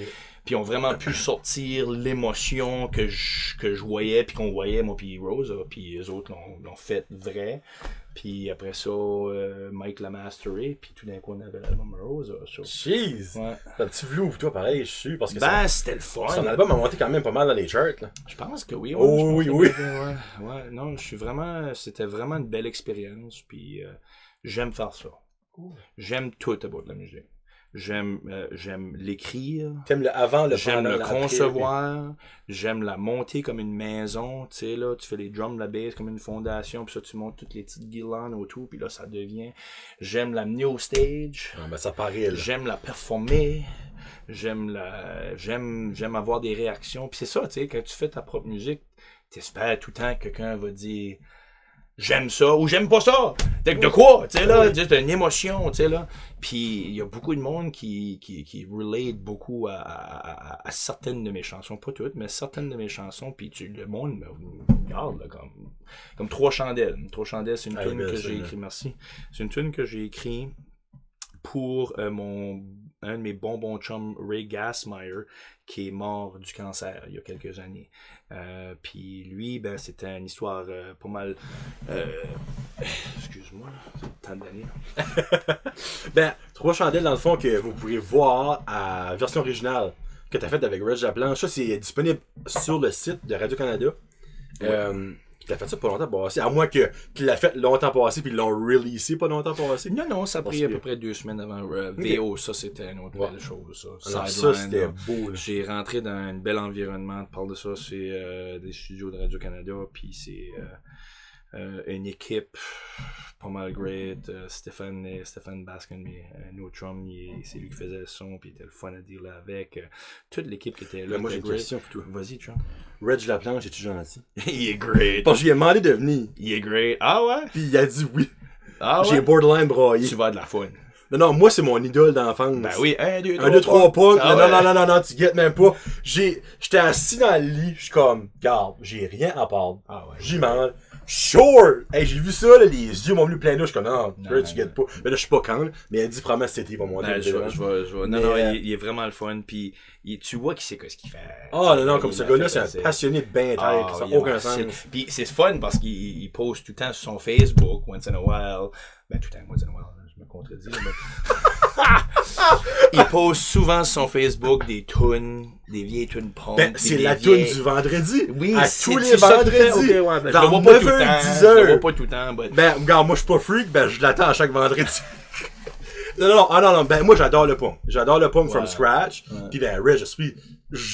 S1: ils ont vraiment pu sortir l'émotion que je voyais, puis qu'on voyait, moi puis Rose, puis les autres l'ont fait vrai. Puis après ça, Mike l'a masteré, puis tout d'un coup, on avait l'album Rose.
S2: Jeez! Ouais. T'as un petit vlou, toi, pareil, je suis, parce que
S1: c'était le fun.
S2: Son album a monté quand même pas mal dans les charts, là.
S1: Je pense que oui.
S2: Oui.
S1: Non, c'était vraiment une belle expérience, puis j'aime faire ça. J'aime tout about la musique. J'aime l'écrire.
S2: T'aimes le avant, le
S1: j'aime
S2: pendant,
S1: le concevoir. J'aime la monter comme une maison. Tu sais, là, tu fais les drums, la bass comme une fondation, puis ça, tu montes toutes les petites guirlandes autour, puis là, ça devient. J'aime l'amener au stage.
S2: Ça paraît, là.
S1: J'aime la performer. J'aime avoir des réactions. Puis c'est ça, tu sais, quand tu fais ta propre musique, t'espères tout le temps que quelqu'un va dire j'aime ça ou j'aime pas ça. De quoi, tu sais là, juste une émotion, tu sais là. Puis il y a beaucoup de monde qui relate beaucoup à certaines de mes chansons, pas toutes, mais certaines de mes chansons. Puis le monde me regarde là, comme Trois Chandelles. Trois Chandelles, c'est une tune que j'ai écrit. Merci. C'est une tune que j'ai écrit pour un de mes bons chums, Ray Gassmeyer, qui est mort du cancer il y a quelques années. Puis lui, c'était une histoire pas mal... excuse-moi, c'est tant d'années.
S2: Trois Chandelles, dans le fond, que vous pourrez voir à version originale que tu as faite avec Reg Laplanche. Ça, c'est disponible sur le site de Radio-Canada. Il a fait ça pas longtemps passé, à moins qu'il l'a fait longtemps passé puis ils l'ont releasé pas longtemps passé.
S1: Non, ça a pris à peu près 2 semaines avant VO, ça c'était une autre belle chose.
S2: Ça c'était beau. Là.
S1: J'ai rentré dans un bel environnement, tu parles de ça, c'est des studios de Radio-Canada, puis c'est une équipe pas mal great. Stéphane Baskin, nos chums, c'est lui qui faisait le son, puis il était le fun à dire là avec. Toute l'équipe qui était là.
S2: Moi, j'ai une question pour toi.
S1: Vas-y, chum.
S2: Reg Laplanche, es-tu gentil?
S1: Il est great.
S2: Parce que je lui ai demandé de venir.
S1: Il est great. Ah ouais?
S2: Puis il a dit oui.
S1: Ah ouais?
S2: J'ai borderline braillé.
S1: Tu vas avoir de la fun.
S2: Non, moi, c'est mon idole d'enfance.
S1: Ben oui, 1, 2,
S2: 3 pas.
S1: Ah
S2: Non, tu guettes même pas. J'étais assis dans le lit, je suis comme, garde, j'ai rien à perdre.
S1: Ah ouais.
S2: J'y mange. Sure! Hey, j'ai vu ça, là, les yeux m'ont venu plein d'eau, je suis comme, non, tu guettes pas. Mais là, je suis pas quand, mais elle dit, probablement, cet été, il va monter.
S1: Je vais. Non, il est vraiment le fun, pis tu vois qu'il sait ce qu'il fait.
S2: Ah, non, comme ce gars-là, c'est un passionné de bain ça n'a aucun sens.
S1: Pis c'est fun parce qu'il poste tout le temps sur son Facebook, once in a while. Ben, tout le temps, once in a while. Je me contredis, mais... il poste souvent sur son Facebook des vieilles tunes punk.
S2: Ben, c'est la tune du vendredi.
S1: Oui,
S2: à tous les vendredis.
S1: Okay, ouais, ben,
S2: vers
S1: je le vois pas tout le
S2: 9h,
S1: temps.
S2: 10h.
S1: Je le vois pas tout le temps. But...
S2: Ben, regarde, moi, je suis pas freak, ben, je l'attends à chaque vendredi. Non, ben, moi, j'adore le punk. J'adore le punk from scratch. Pis ben, Ray,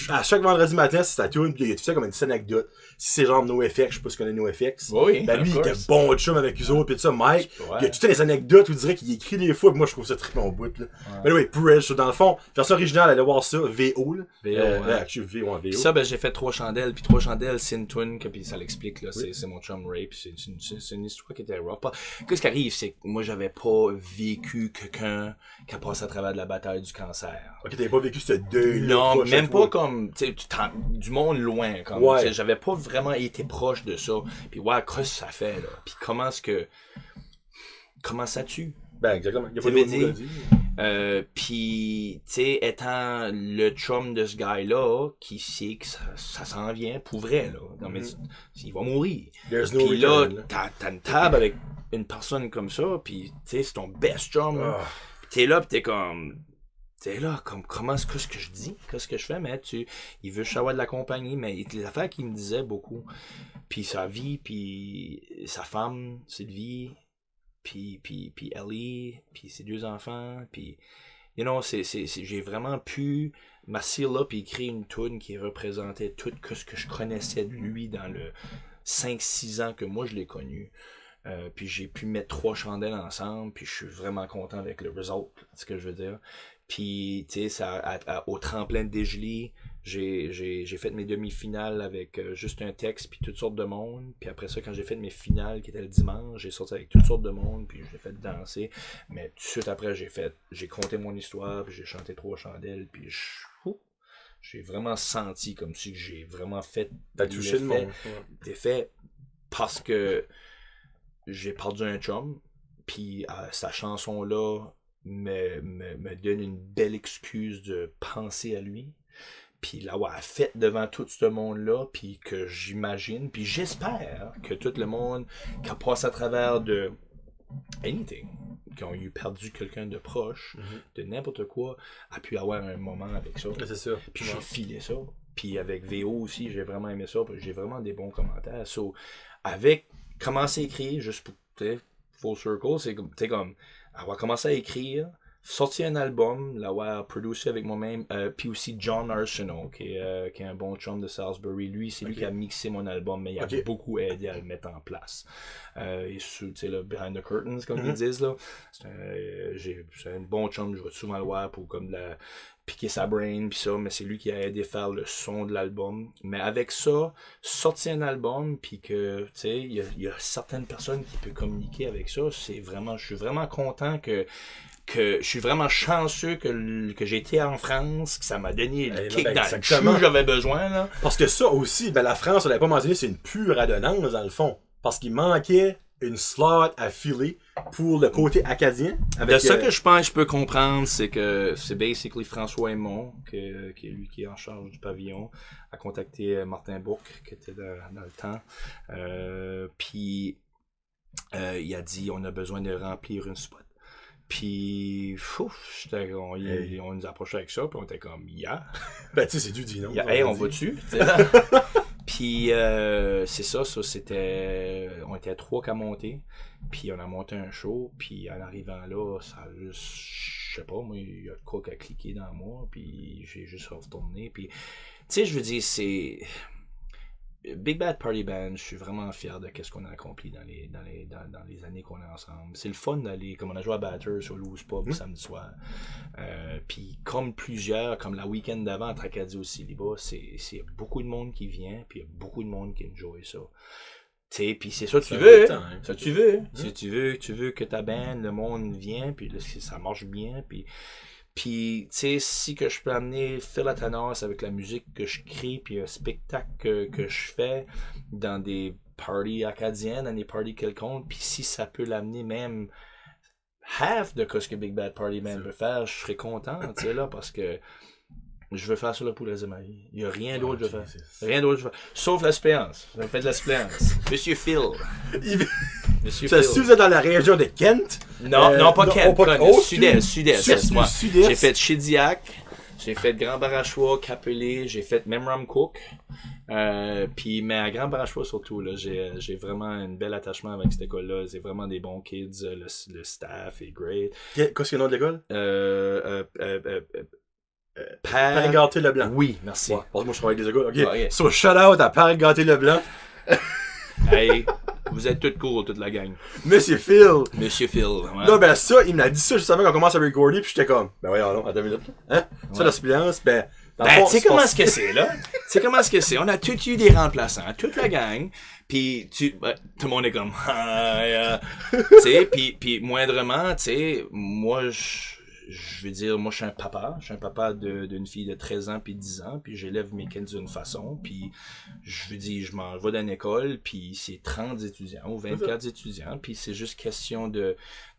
S2: à chaque vendredi matin, c'est sa tune, pis il y a tout ça comme une petite anecdote. Si c'est genre NoFX, je sais pas si tu connais NoFX.
S1: Oui,
S2: ben, lui, il était bon de chum avec eux autres, pis tout ça, Mike. Il y a toutes les anecdotes où il dirait qu'il écrit des fois, pis moi, je trouve ça très bon bout, là. Mais oui, pour Ray, dans le fond, version originale, allez voir ça, VO, là. VO.
S1: Ça, ben, j'ai fait 3 chandelles, puis 3 chandelles, c'est une tune, puis ça l'explique, là. C'est mon chum Ray, pis c'est une histoire qui était rough. Qu'est-ce qui arrive, c'est que moi, j'avais pas vécu quelqu'un qui a passé à travers de la bataille du cancer.
S2: Ok, t'avais pas vécu ce deuil-là.
S1: Non, même pas comme, tu sais, du monde loin, comme, ouais. J'avais pas vraiment été proche de ça. Puis ouais, qu'est-ce que ça fait, là? Puis comment ça tue?
S2: Ben, exactement. Il y a pas de
S1: dire. Puis, tu sais, étant le chum de ce gars-là, qui sait que ça s'en vient pour vrai, là. Non, mais il va mourir. Puis là, t'as une table avec une personne comme ça, puis tu sais, c'est ton best chum. T'es là, pis t'es là, comme, comment, qu'est-ce que je dis? Qu'est-ce que je fais? Mais il veut savoir de la compagnie, mais les affaires qu'il me disait beaucoup. Puis sa vie, puis sa femme, Sylvie, puis Ellie, puis ses 2 enfants, puis, you know, j'ai vraiment pu m'asseoir là, puis écrire une tune qui représentait tout ce que je connaissais de lui dans le 5-6 ans que moi je l'ai connu. Puis j'ai pu mettre 3 chandelles ensemble, puis je suis vraiment content avec le result, c'est ce que je veux dire. Puis, tu sais, au tremplin de Dégelé, j'ai fait mes demi-finales avec juste un texte, puis toutes sortes de monde. Puis après ça, quand j'ai fait mes finales, qui étaient le dimanche, j'ai sorti avec toutes sortes de monde, puis j'ai fait danser. Mais tout de suite après, j'ai compté mon histoire, puis j'ai chanté 3 chandelles, puis j'ai vraiment senti comme si j'ai vraiment fait...
S2: T'as touché le monde.
S1: T'es fait parce que j'ai perdu un chum, puis sa chanson-là me donne une belle excuse de penser à lui, puis l'avoir fait devant tout ce monde-là, puis que j'imagine, puis j'espère que tout le monde qui a passé à travers de anything, qui ont eu perdu quelqu'un de proche, de n'importe quoi, a pu avoir un moment avec ça.
S2: C'est ça.
S1: Puis j'ai filé ça. Puis avec VO aussi, j'ai vraiment aimé ça, puis j'ai vraiment des bons commentaires. So, avec commencer à écrire, juste pour, full circle, c'est comme, avoir commencé à écrire, sortir un album, l'avoir produit avec moi-même, puis aussi John Arsenault, qui est un bon chum de Salisbury. Lui, c'est lui qui a mixé mon album, mais il a beaucoup aidé à le mettre en place. Et tu sais, là, behind the curtains, comme ils disent, là, c'est un bon chum, je vais souvent le voir pour comme piquer sa brain pis ça, mais c'est lui qui a aidé à faire le son de l'album. Mais avec ça, sortir un album puis que, tu sais, il y a certaines personnes qui peuvent communiquer avec ça, je suis vraiment content que je suis vraiment chanceux que j'ai été en France, que ça m'a donné le kick dans le chou que j'avais besoin, là.
S2: Parce que ça aussi, ben la France, on l'avait pas mentionné, c'est une pure adonnance dans le fond. Parce qu'il manquait une slot à filer pour le côté acadien.
S1: De ça que je pense je peux comprendre, c'est que c'est basically François Aymon, qui est lui qui est en charge du pavillon, a contacté Martin Bourque, qui était dans le temps. Puis il a dit on a besoin de remplir une spot. Puis, on nous approchait avec ça, puis on était comme,
S2: Ben, tu sais, c'est du dit, non?
S1: Hey, on va dessus. Puis, c'est ça, c'était. On était à 3 qu'à monter, puis on a monté un show, puis en arrivant là, ça a juste. Je sais pas, moi, il y a de quoi qui a cliqué dans moi, puis j'ai juste retourné, puis. Tu sais, je veux dire, c'est. Big Bad Party Band, je suis vraiment fier de ce qu'on a accompli dans les années qu'on est ensemble. C'est le fun d'aller, comme on a joué à Batters au Lou's Pub samedi soir. Puis comme la week-end d'avant à Tracadie aussi, là-bas, c'est beaucoup de monde qui vient, puis il y a beaucoup de monde qui enjoy ça. T'sais, puis c'est ça que tu veux. Ça tu veux. Si tu veux que ta band, le monde vienne, puis là, ça marche bien, puis tu sais, si que je peux amener Phil Atanas avec la musique que je crée, puis un spectacle que je fais dans des parties acadiennes, dans des parties quelconques, puis si ça peut l'amener même half de ce que Big Bad Party Band peut faire, je serais content, tu sais, là, parce que je veux faire ça là pour le reste de ma vie. Il n'y a rien d'autre que je veux faire. Rien d'autre que je veux faire. Sauf la suppléance. Je fais de la suppléance. Monsieur Phil. Monsieur Phil.
S2: Si vous êtes dans la région de Kent.
S1: Non, pas Kent. Sud-Est. Moi.
S2: Sud-Est.
S1: J'ai fait Shediac. J'ai fait Grand Barachois, Capelé. J'ai fait Memram Cook. Mais à Grand Barachois surtout, là, j'ai vraiment un bel attachement avec cette école-là. C'est vraiment des bons kids. Le staff est great.
S2: Qu'est-ce que le nom de l'école? Paris-Gâté-Leblanc.
S1: Oui, merci.
S2: Ouais, parce que moi je travaille avec des écoles. Ok.
S1: Ouais.
S2: So, shout out à Paris-Gâté-Leblanc.
S1: Hey, vous êtes toutes cool, toute la gang.
S2: Monsieur Phil.
S1: Monsieur Phil. Ouais.
S2: Là, ben ça, il m'a dit ça juste avant qu'on commence à recorder, puis j'étais comme, ben voyons, non, attends une minute. Hein? Ça, la suppléance, ben.
S1: Tu sais comment est-ce que c'est, là? Tu sais comment est-ce que c'est? On a tous eu des remplaçants, toute la gang, pis tout le monde est comme, tu sais, pis moindrement, tu sais, moi, je veux dire, moi, je suis un papa d'une fille de 13 ans puis 10 ans, puis j'élève mes kids d'une façon, puis je veux dire, je m'en vais dans une école, puis c'est 30 étudiants ou 24 étudiants, puis c'est juste question de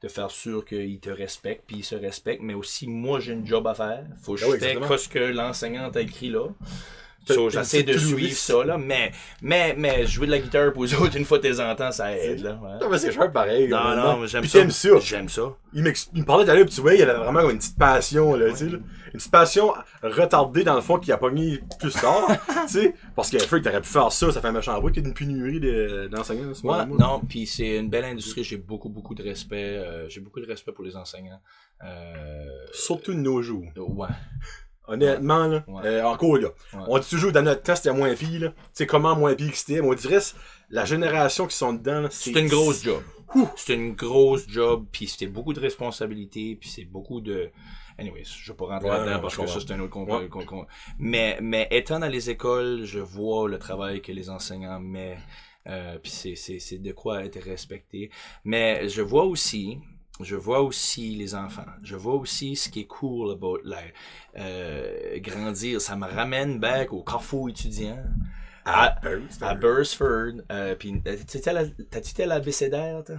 S1: faire sûr qu'ils te respectent, puis ils se respectent, mais aussi, moi, j'ai une job à faire. Faut que je fais ce que l'enseignante a écrit là. So, j'essaie de suivre ça, là, mais jouer de la guitare pour eux autres, une fois de temps en temps, ça aide, là. Ouais.
S2: Non, mais c'est cher pareil.
S1: Non, j'aime
S2: puis
S1: ça.
S2: t'aimes ça.
S1: J'aime ça.
S2: Il me parlait d'aller, puis tu vois, il avait vraiment comme une petite passion, là, tu sais, là. Une petite passion retardée, dans le fond, qui a pogné plus tard, tu sais. Parce qu'il y a un feu que t'aurais pu faire ça fait un méchant bruit qu'il y a une pénurie d'enseignants, ce moment.
S1: Non, puis c'est une belle industrie, j'ai beaucoup de respect, pour les enseignants.
S2: Surtout de nos jours.
S1: Ouais.
S2: Honnêtement, là, encore là, on dit toujours dans notre temps c'était moins pire, là. Tu sais comment moins pire que c'était, mais on dirait la génération qui sont dedans, là,
S1: c'est une grosse job. C'est une grosse job, puis c'était beaucoup de responsabilités, puis c'est beaucoup de... Anyways, je vais pas rentrer là-dedans parce que ça c'est un autre mais étant dans les écoles, je vois le travail que les enseignants mettent, puis c'est de quoi être respecté. Mais je vois aussi les enfants. Je vois aussi ce qui est cool about grandir. Ça me ramène back au carrefour étudiant. À Bursford. Puis, t'as-tu été à l'abécédaire, toi?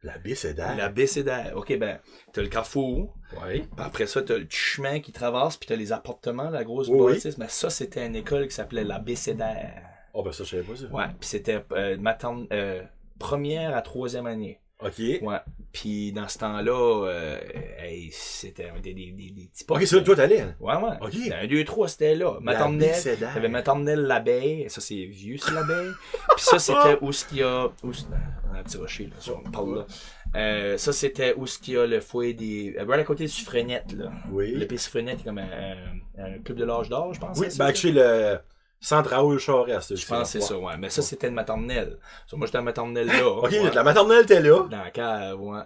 S2: L'abécédaire?
S1: L'abécédaire. Ok, ben, t'as le carrefour.
S2: Oui.
S1: Puis après ça, t'as le chemin qui traverse, puis t'as les appartements, la grosse bâtisse. Mais ça, c'était une école qui s'appelait l'abécédaire.
S2: Oh, ben ça, je savais pas ça.
S1: Ouais, puis c'était première à troisième année.
S2: Ok.
S1: Ouais. Puis dans ce temps-là, c'était des petits potes.
S2: Ok, c'est là que toi t'allais, hein?
S1: Ouais.
S2: Ok.
S1: 1, 2, 3, c'était là. Maternelle. T'avais maternelle l'abeille. Ça, c'est vieux, c'est l'abeille. Puis ça, c'était où ce qu'il y a. On a un petit rocher, là. Ça, on parle là. Ça, c'était où ce qu'il y a le foyer des. À côté du Suffrenette, là.
S2: Oui.
S1: Le Suffrenette est comme un club de l'âge d'or, je pense.
S2: Oui, ben, chez le. Centre Raoul Charest.
S1: Je pense que c'est ça, ouais. Mais ça, c'était une maternelle. So, moi, j'étais à la maternelle là.
S2: Ok, la maternelle, t'es là.
S1: Dans la cave, ouais.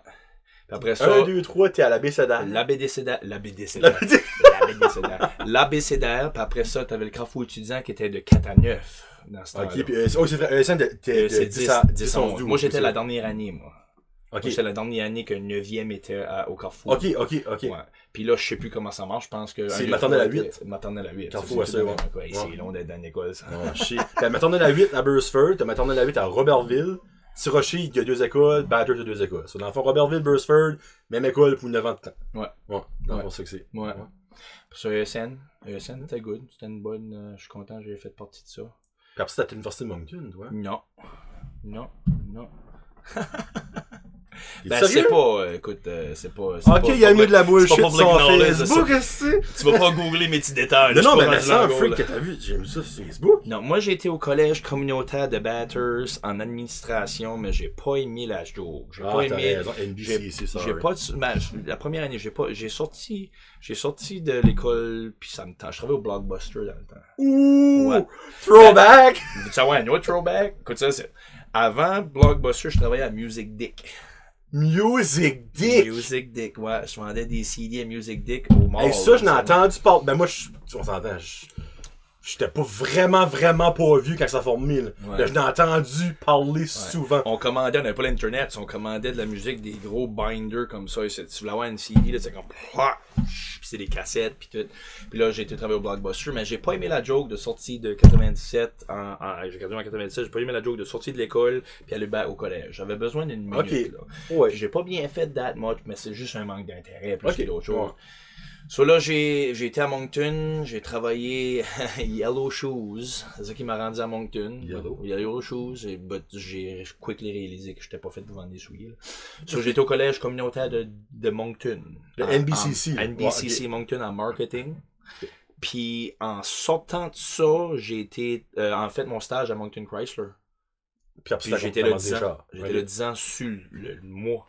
S1: Puis après ça.
S2: 1, 2, 3, t'es à l'abécédaire.
S1: L'abécédaire. L'abécédaire. Puis après ça, t'avais le carrefour étudiant qui était de 4 à 9. Dans ce temps-là.
S2: Ok, puis c'est vrai,
S1: c'est 10 à 11. Moi, j'étais la dernière année, moi.
S2: Okay.
S1: Moi, j'étais la dernière année que le 9e était au Carrefour.
S2: Ok.
S1: Ouais. Puis là, je sais plus comment ça marche. Je pense que.
S2: C'est maternelle à 8.
S1: Maternelle à 8.
S2: Carrefour, c'est ouais.
S1: C'est long d'être dans l'école, ça.
S2: T'as maternelle à 8 à Bursford, t'as maternelle à 8 à Robertville. Rocher, il y a 2 écoles, Batters, il y a 2 écoles. Dans le fond, Robertville, Bursford, même école pour 9 ans de temps.
S1: Ouais.
S2: Dans le fond, c'est que c'est.
S1: Ouais. Sur ESN, c'était good. C'était une bonne. Je suis content, j'ai fait partie de ça.
S2: Puis après, t'as l'université de Moncton, toi?
S1: Non. Ben, c'est pas, écoute, c'est pas...
S2: Ok, il a mis de la bullshit
S1: sur
S2: sur Facebook, est-ce que
S1: tu vas pas googler mes petits détails.
S2: Non, mais c'est un freak que t'as vu, j'ai mis ça sur Facebook.
S1: Non, moi j'ai été au collège communautaire de Bathurst en administration, mais j'ai pas aimé la joke. J'ai pas aimé...
S2: NBC, c'est ça.
S1: J'ai pas... Ben, la première année, j'ai sorti de l'école, pis ça me tente. Je travaillais au Blockbuster dans le temps.
S2: Ouh!
S1: Ouais.
S2: Throwback!
S1: Ça ouais, un autre throwback? Écoute ça, c'est... Avant Blockbuster, je travaillais à Music Dick.
S2: Music Dick!
S1: Music Dick, ouais. Je vendais des CD à Music Dick au mall.
S2: Hey, ça, je n'ai entendu parler. Ben, moi, on s'entend, j'étais pas vraiment pas vieux quand ça a formé, là.
S1: Ouais.
S2: Là, je n'ai entendu parler souvent.
S1: On commandait, on n'avait pas l'internet, on commandait de la musique, des gros binders comme ça. Tu voulais avoir une CD, là, c'est comme... Puis c'est des cassettes, puis tout. Puis là, j'ai été travailler au Blockbuster, mais j'ai pas aimé la joke de sortie de 97, j'ai gradué en 97, j'ai pas aimé la joke de sortie de l'école, puis aller au collège. J'avais besoin d'une minute, là.
S2: Ouais.
S1: Puis j'ai pas bien fait that much, mais c'est juste un manque d'intérêt, plus que d'autres choses.
S2: Ouais.
S1: So là, j'ai été à Moncton, j'ai travaillé Yellow Shoes, c'est ça qui m'a rendu à Moncton. Yellow Shoes, j'ai quickly réalisé que j'étais pas fait pour vendre des souliers. Là. So j'étais au collège communautaire de Moncton.
S2: Le NBCC.
S1: NBCC Moncton en marketing. Puis en sortant de ça, j'ai été, en fait, mon stage à Moncton Chrysler. Puis j'étais là 10 ans. J'étais là 10 ans sur le mois.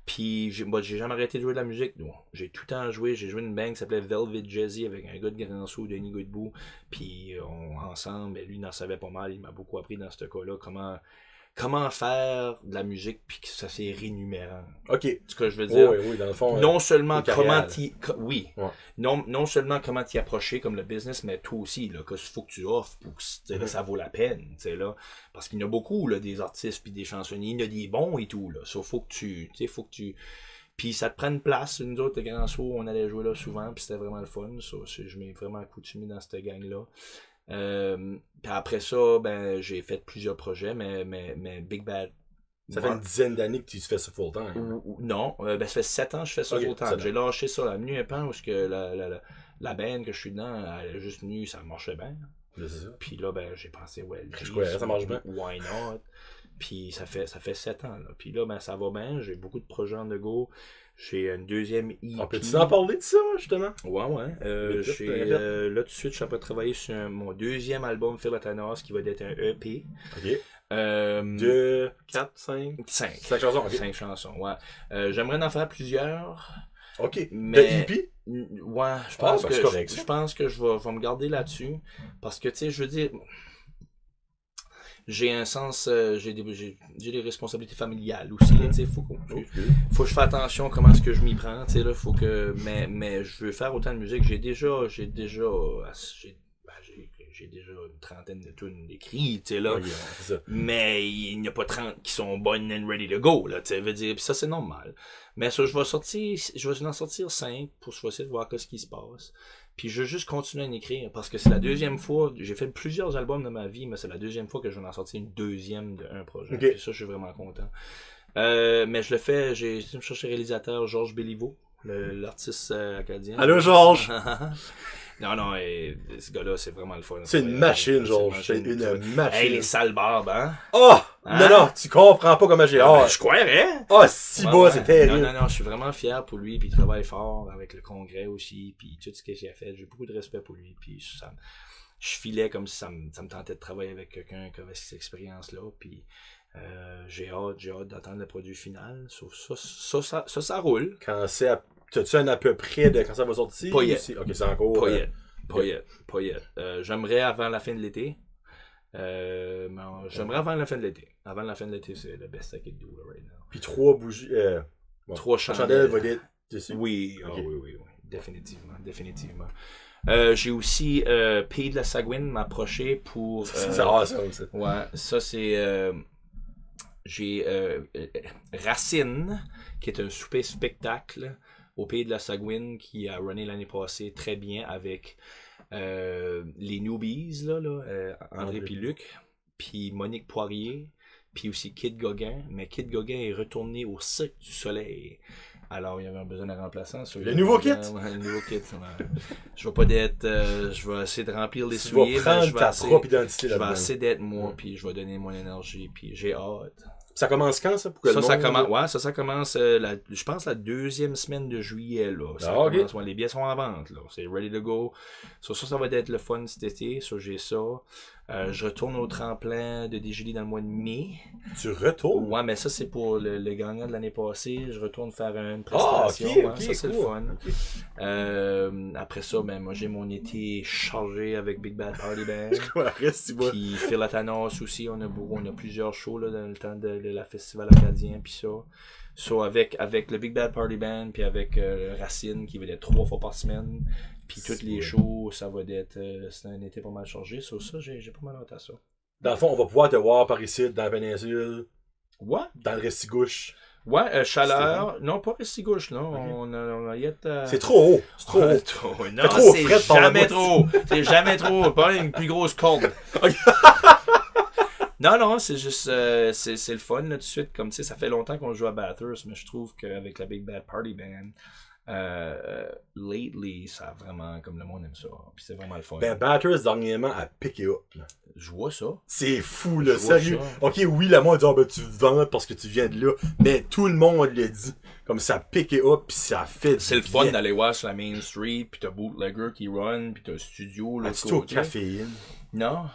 S1: Puis j'ai jamais arrêté de jouer de la musique. Donc, j'ai tout le temps joué. J'ai joué une band qui s'appelait Velvet Jazzy avec un gars de Grand-Sault, Denis Godbout. Puis ensemble, lui, il en savait pas mal. Il m'a beaucoup appris dans ce cas-là comment faire de la musique puis que ça c'est rémunérant.
S2: Ok.
S1: C'est ce que je veux dire.
S2: Oui, dans le fond.
S1: Non seulement comment t'y...
S2: Ouais.
S1: Non seulement comment t'y approcher comme le business, mais toi aussi, là, qu'il faut que tu offres pour que ça vaut la peine. Là, parce qu'il y en a beaucoup, là, des artistes puis des chansonniers. Il y en a des bons et tout. Là. So, faut que tu... Puis ça te prend une place. Nous autres, de Grand-Sault, on allait jouer là souvent, puis c'était vraiment le fun. So, je m'ai vraiment accoutumé dans cette gang-là. Puis après ça, ben j'ai fait plusieurs projets, mais Big Bad.
S2: Ça fait une dizaine d'années que tu fais ça full time.
S1: Non, ben ça fait 7 ans que je fais ça full time. J'ai lâché ça la nuit un pan parce que la band que je suis dedans, elle est juste venue, ça marchait bien. Puis là, ben j'ai pensé,
S2: ça marche bien.
S1: Why not? Puis ça fait 7 ans. Là. Puis là, ben ça va bien, j'ai beaucoup de projets en go. J'ai une deuxième EP.
S2: On peut-tu en parler de ça, justement?
S1: Ouais. Là, tout de suite, je suis en train de travailler sur mon deuxième album, Phil Atanas, qui va être un EP.
S2: Ok. 2, 4, 5? 5 chansons, ok.
S1: 5 chansons, ouais. J'aimerais en faire plusieurs.
S2: Ok.
S1: Mais...
S2: De EP?
S1: Ouais, je pense que je vais me garder là-dessus. Parce que, tu sais, je veux dire... J'ai un sens, j'ai des responsabilités familiales aussi, tu sais, faut que je fasse attention à comment est-ce que je m'y prends, tu sais, là, faut que, mais je veux faire autant de musique, j'ai déjà une trentaine de tunes écrites, tu sais, là, mais il n'y a pas 30 qui sont bonnes and ready to go, là, tu sais, veut dire, pis ça c'est normal. Mais ça, je vais en sortir 5 pour essayer de voir ce qui se passe. Puis je veux juste continuer à en écrire parce que c'est la deuxième fois, j'ai fait plusieurs albums de ma vie, mais c'est la deuxième fois que je vais en sortir une deuxième d'un projet.
S2: Okay.
S1: Puis ça, je suis vraiment content. Mais je le fais, j'ai cherché le réalisateur Georges Béliveau, l'artiste acadien.
S2: Allô Georges!
S1: Non, ce gars-là, c'est vraiment le fun.
S2: C'est une machine, Georges. C'est une machine.
S1: Hey, les sales barbes, hein?
S2: Oh! Hein? Non, tu comprends pas comment j'ai hâte.
S1: Je croirais!
S2: Oh, si bas, c'est terrible.
S1: Non, je suis vraiment fier pour lui, puis il travaille fort avec le congrès aussi, puis tout ce qu'il a fait. J'ai beaucoup de respect pour lui, puis je filais comme si ça me tentait de travailler avec quelqu'un qui avait cette expérience-là, puis j'ai hâte d'attendre le produit final. Ça roule.
S2: Quand c'est t'as-tu un à peu près de quand ça va sortir?
S1: Pas yet.
S2: Ok, c'est encore...
S1: Pas yet. J'aimerais avant la fin de l'été. J'aimerais avant la fin de l'été. Avant la fin de l'été, c'est le best I can do right now.
S2: Puis 3 bougies...
S1: 3 chandelles
S2: va être dessus.
S1: Oui, okay. Oui. Définitivement. J'ai aussi Pays de la Sagouine m'a approché pour...
S2: c'est awesome, ça.
S1: Ouais, ça c'est... j'ai Racine, qui est un souper spectacle au Pays de la Sagouine, qui a runné l'année passée très bien avec les Newbies, André puis Luc, puis Monique Poirier, puis aussi Kid Gauguin. Mais Kid Gauguin est retourné au Cirque du Soleil Alors, il y avait un besoin de remplaçant.
S2: Le nouveau kit?
S1: Le nouveau kit. Ouais. Je vais pas d'être... je vais essayer de remplir les
S2: Tu
S1: souliers.
S2: vas prendre ta propre identité
S1: je vais
S2: là-dedans.
S1: essayer d'être moi, puis je vais donner mon énergie, puis j'ai hâte.
S2: Ça commence quand, ça? Pour que
S1: Ça commence, ouais, ça commence, je pense, la 2e semaine de juillet, là. Ça commence, ouais, les billets sont en vente, là. C'est ready to go. Ça va être le fun cet été. Ça, j'ai ça. Je retourne au tremplin de DJD dans le mois de mai.
S2: Tu retournes?
S1: Ouais, mais ça, c'est pour le gagnant de l'année passée. Je retourne faire une prestation. Ça, c'est
S2: cool.
S1: le fun. Après ça, ben, moi, j'ai mon été chargé avec Big Bad Party Band. Puis Phil Atanas aussi. On a plusieurs shows là, dans le temps de la Festival Acadien. Puis ça. So, avec le Big Bad Party Band, puis avec Racine, qui va être 3 fois par semaine. Puis toutes les shows, ça va être... c'est un été pas mal chargé. So, ça, j'ai pas mal hâte à ça.
S2: Dans le fond, on va pouvoir te voir par ici, dans la péninsule.
S1: Ouais.
S2: Dans le Restigouche.
S1: Ouais, Chaleur. Non, pas Restigouche, non. Okay. On a yet,
S2: C'est trop haut. C'est trop haut.
S1: Non, c'est jamais trop. C'est jamais trop. Pas une plus grosse corde. Non, c'est juste, c'est le fun, là, tout de suite. Comme, tu sais, ça fait longtemps qu'on joue à Bathurst, mais je trouve qu'avec la Big Bad Party Band, lately, ça a vraiment, comme le monde aime ça. Puis c'est vraiment le fun.
S2: Ben, Bathurst, dernièrement, a piqué up, là.
S1: Je vois ça.
S2: C'est fou, là, sérieux. Ok, oui, le monde dit, ben, tu vends parce que tu viens de là. Mais tout le monde le dit. Comme ça piqué up, pis ça fait.
S1: C'est le fun d'aller voir sur la Main Street, pis t'as Bootlegger qui run, pis t'as un studio, là.
S2: As-tu au caféine?
S1: Non.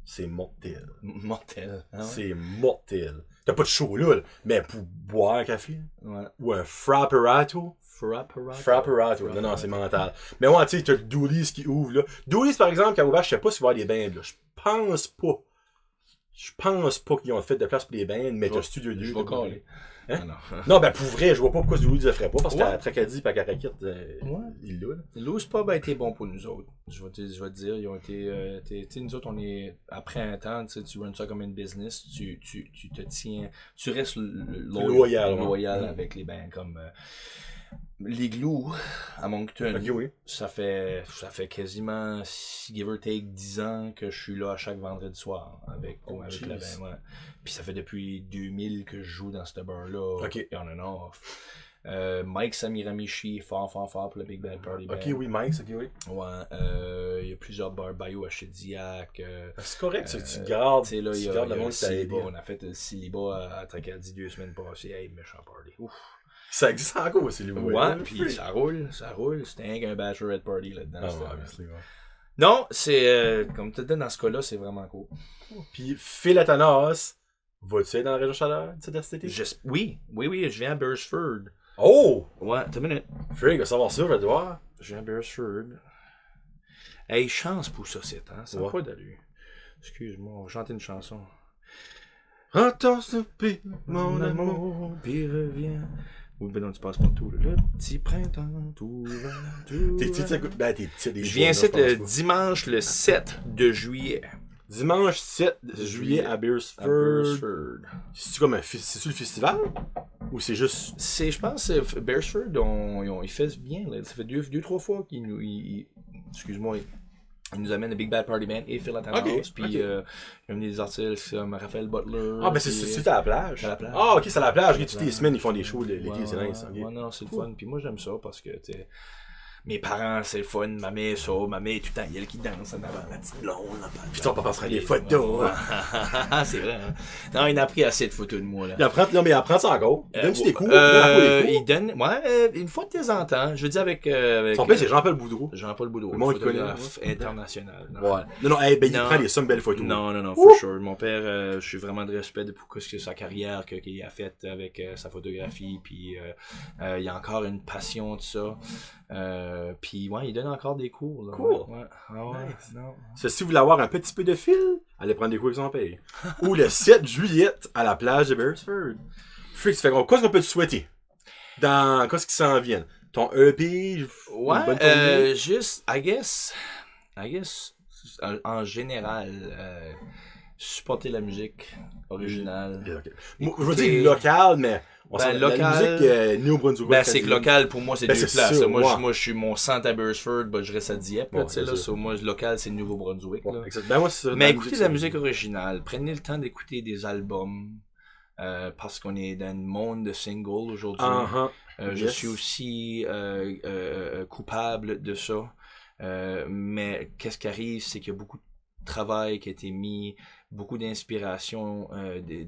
S2: C'est mortel.
S1: Mortel. Ah ouais?
S2: C'est mortel. T'as pas de chaud là, mais pour boire un café.
S1: Ouais.
S2: Ou un frapperato. Frapperato. Non, c'est mental. Mais ouais, tu sais, t'as le Dooley's qui ouvre là. Dooley's, par exemple, qui a ouvert, je sais pas s'il va y avoir des bains là. Je pense pas qu'ils ont fait de place pour les bains, mais t'as Studio 2.
S1: Je vais caler.
S2: Hein? Non, ben pour vrai, je vois pas pourquoi Dooley's le ferait pas, parce qu'à Tracadie et à Caraquette, il l'a.
S1: Loose Pub a été bon pour nous autres. Je vais te dire, ils ont été. Tu sais, nous autres, on est. Après un temps, tu runs ça comme une business, tu te tiens. Tu restes loyal avec les bains comme. L'Igloo à Moncton,
S2: okay, oui.
S1: ça fait quasiment, give or take, 10 ans que je suis là à chaque vendredi soir avec la bain. Ouais. Puis ça fait depuis 2000 que je joue dans ce bar-là, on and off. Mike Samiramichi, fort pour le Big Bad Party Band.
S2: Ok, oui, Mike, ok, oui.
S1: Ouais, il y a plusieurs bars, Bayou à Chediac.
S2: C'est correct, c'est que tu gardes.
S1: Tu sais, là, il y a
S2: le
S1: célibat. On a fait le célibat à Tracadie 2 semaines passées. Hey, méchant party. Ouf.
S2: Ça existe encore aussi, les
S1: ouais, pis ça roule. C'était rien qu'un bachelorette party là-dedans.
S2: Ouais.
S1: Non, c'est, comme tu dis, dans ce cas-là, c'est vraiment cool.
S2: Puis Phil Atanas, vas-tu être dans la région chaleur cet été?
S1: Oui, je viens à Beresford.
S2: Oh!
S1: Ouais, t'as une minute.
S2: Frig, va savoir ça, je vais te voir.
S1: Je viens à Beresford. Hey, chance pour ça, c'est, hein? Ça n'a pas d'allure. Excuse-moi, on va chanter une chanson.
S2: Entends ce pays, mon amour,
S1: puis reviens. Oui, ben non, tu passes partout. Le petit printemps, tout va. Je viens ici le dimanche le 7 de juillet.
S2: Dimanche 7 juillet à Beresford. C'est-tu comme c'est-tu le festival? Ou c'est juste.
S1: Je pense que Beresford, ils font bien. Là. Ça fait 2-3 fois qu'ils nous. Excuse-moi. Ils nous amènent le Big Bad Party Band et Phil Atanas. Puis il y a des artistes comme Raphaël Butler.
S2: Ah, ben c'est à la plage. Ah, ok, c'est à la plage. Toutes les semaines, ils font des shows l'été, c'est nice.
S1: Ouais, non, c'est le fun. Puis moi, j'aime ça parce que, tu sais, mes parents, c'est le fun. Ma mère, tout le temps, elle qui danse en avant, la petite blonde.
S2: Puis ton papa ferait des photos.
S1: C'est vrai. Hein? Non, il a pris assez de photos de moi. Là.
S2: Il apprend ça encore. Il donne des cours.
S1: Il donne, une fois de temps en temps. Je veux dire avec
S2: son père, c'est Jean-Paul Boudreau.
S1: Jean-Paul Boudreau.
S2: Le monde connaît.
S1: International.
S2: Ouais. Non, il prend des sommes belles photos.
S1: Non, for sure. Mon père, je suis vraiment de respect de pour sa carrière qu'il a faite avec sa photographie. Puis il y a encore une passion de ça. Puis ouais, il donne encore des cours. Là.
S2: Cool.
S1: Ouais.
S2: Nice. Non. Si vous voulez avoir un petit peu de fil, allez prendre des cours avec son père. Ou le 7 juillet à la plage de Beresford. Freak, ça fait quoi qu'on peut te souhaiter dans qu'est-ce qui s'en vient? Ton EP?
S1: Ouais, juste, I guess, en général, supporter la musique originale.
S2: Okay. Moi, je veux dire local, mais
S1: local,
S2: la musique Néo-Brunswick.
S1: C'est que local, pour moi, c'est deux places.
S2: Sûr,
S1: moi, je suis mon centre à Beresford, je reste à Dieppe. Moi, local, c'est Nouveau-Brunswick.
S2: Mais écoutez
S1: la musique originale. Prenez le temps d'écouter des albums. parce qu'on est dans le monde de single aujourd'hui. Je suis aussi coupable de ça. Mais qu'est-ce qui arrive, c'est qu'il y a beaucoup de travail qui a été mis, beaucoup d'inspiration.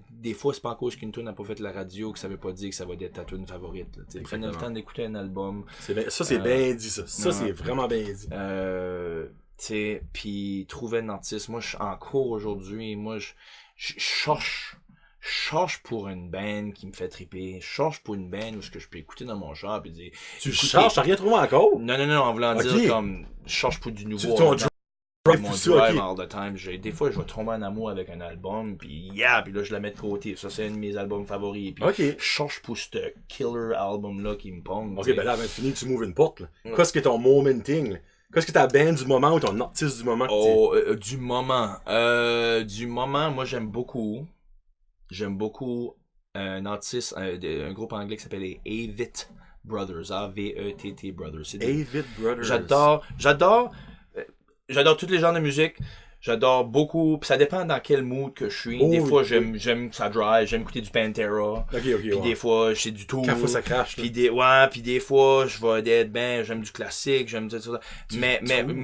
S1: Des fois, c'est pas en cause qu'une tune n'a pas fait la radio que ça veut pas dire que ça va être ta tune favorite. Prenez le temps d'écouter un album.
S2: Ça, c'est bien dit, ça. Ça, c'est vraiment bien dit.
S1: Puis trouver un artiste. Moi, je suis en cours aujourd'hui. Moi, je cherche pour une band qui me fait triper. Je cherche pour une band où je peux écouter dans mon char et dire...
S2: Tu cherches, t'as rien trouvé encore?
S1: Non, en voulant dire comme... Je cherche pour du nouveau. Mon drive all the time. Des fois, je vais tomber en amour avec un album, puis puis là, je la mets de côté. Ça, c'est un de mes albums favoris. Puis je cherche pour ce killer album-là qui me pogne.
S2: Ok, ben là, avant de finir, tu m'ouvres une porte. Là. Qu'est-ce que ton momenting? Qu'est-ce que ta band du moment ou ton artiste du moment?
S1: Du moment. Du moment, moi, j'aime beaucoup un artiste, un groupe anglais qui s'appelle les Avett Brothers. A-V-E-T-T Brothers.
S2: Avett Brothers.
S1: J'adore tous les genres de musique. J'adore beaucoup. Puis ça dépend dans quel mood que je suis. Des fois, j'aime que ça drive. J'aime écouter du Pantera. Puis des fois, c'est du Tool.
S2: Quand faut ça crache.
S1: Puis des fois, je vais être j'aime du classique. J'aime tout ça. Mais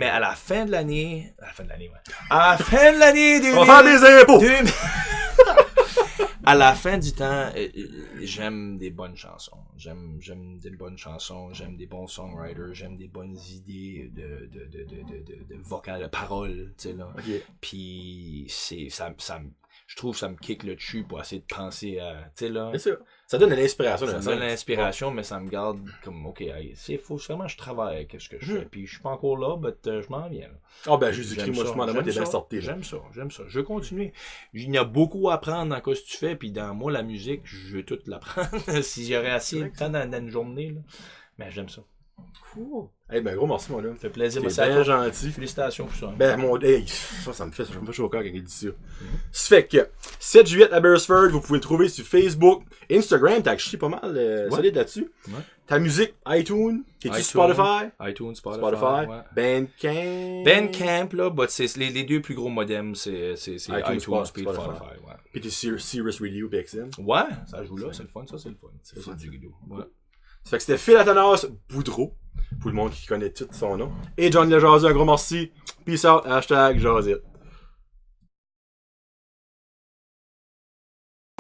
S1: à la fin de l'année... À la fin de l'année.
S2: On va faire des impôts!
S1: À la fin du temps, j'aime des bonnes chansons. J'aime des bonnes chansons, j'aime des bons songwriters, j'aime des bonnes idées de vocales, de paroles, tu sais là. Puis je trouve que ça me kick le dessus pour essayer de penser à, tu sais là.
S2: Bien sûr. Ça donne de l'inspiration.
S1: Ça me donne de l'inspiration, mais ça me garde comme, ok, faut vraiment que je travaille avec ce que je fais. Puis je suis pas encore là, mais je m'en viens.
S2: Jésus-Christ, moi, je m'en demande, t'es bien sorti.
S1: J'aime ça. Je vais continuer. Il y a beaucoup à apprendre dans ce que tu fais, puis dans moi, la musique, je veux tout l'apprendre. Si j'aurais assez de temps dans une journée, là. Mais j'aime ça.
S2: Cool. Gros merci, mon homme.
S1: Ça fait plaisir.
S2: C'est bien gentil.
S1: Félicitations pour ça.
S2: Ça me fait chaud au cœur quand il dit ça. Ça fait que 7 juillet à Beresford, vous pouvez le trouver sur Facebook, Instagram, t'as acheté pas mal solide là-dessus. Ouais. Ta musique, iTunes, t'es-tu Spotify?
S1: iTunes, Spotify. Ouais.
S2: Bandcamp,
S1: là, c'est les deux plus gros modems, c'est iTunes et Spotify. Ouais.
S2: Puis t'es sur Sirius Radio, PXM.
S1: Ouais, ça joue là, c'est le fun, ça c'est le fun. C'est du guido. Ouais.
S2: Ça fait que c'était Phil Athanas Boudreau, pour le monde qui connaît tout son nom. Et Johnny Le Jaseux, un gros merci. Peace out, #Jasette.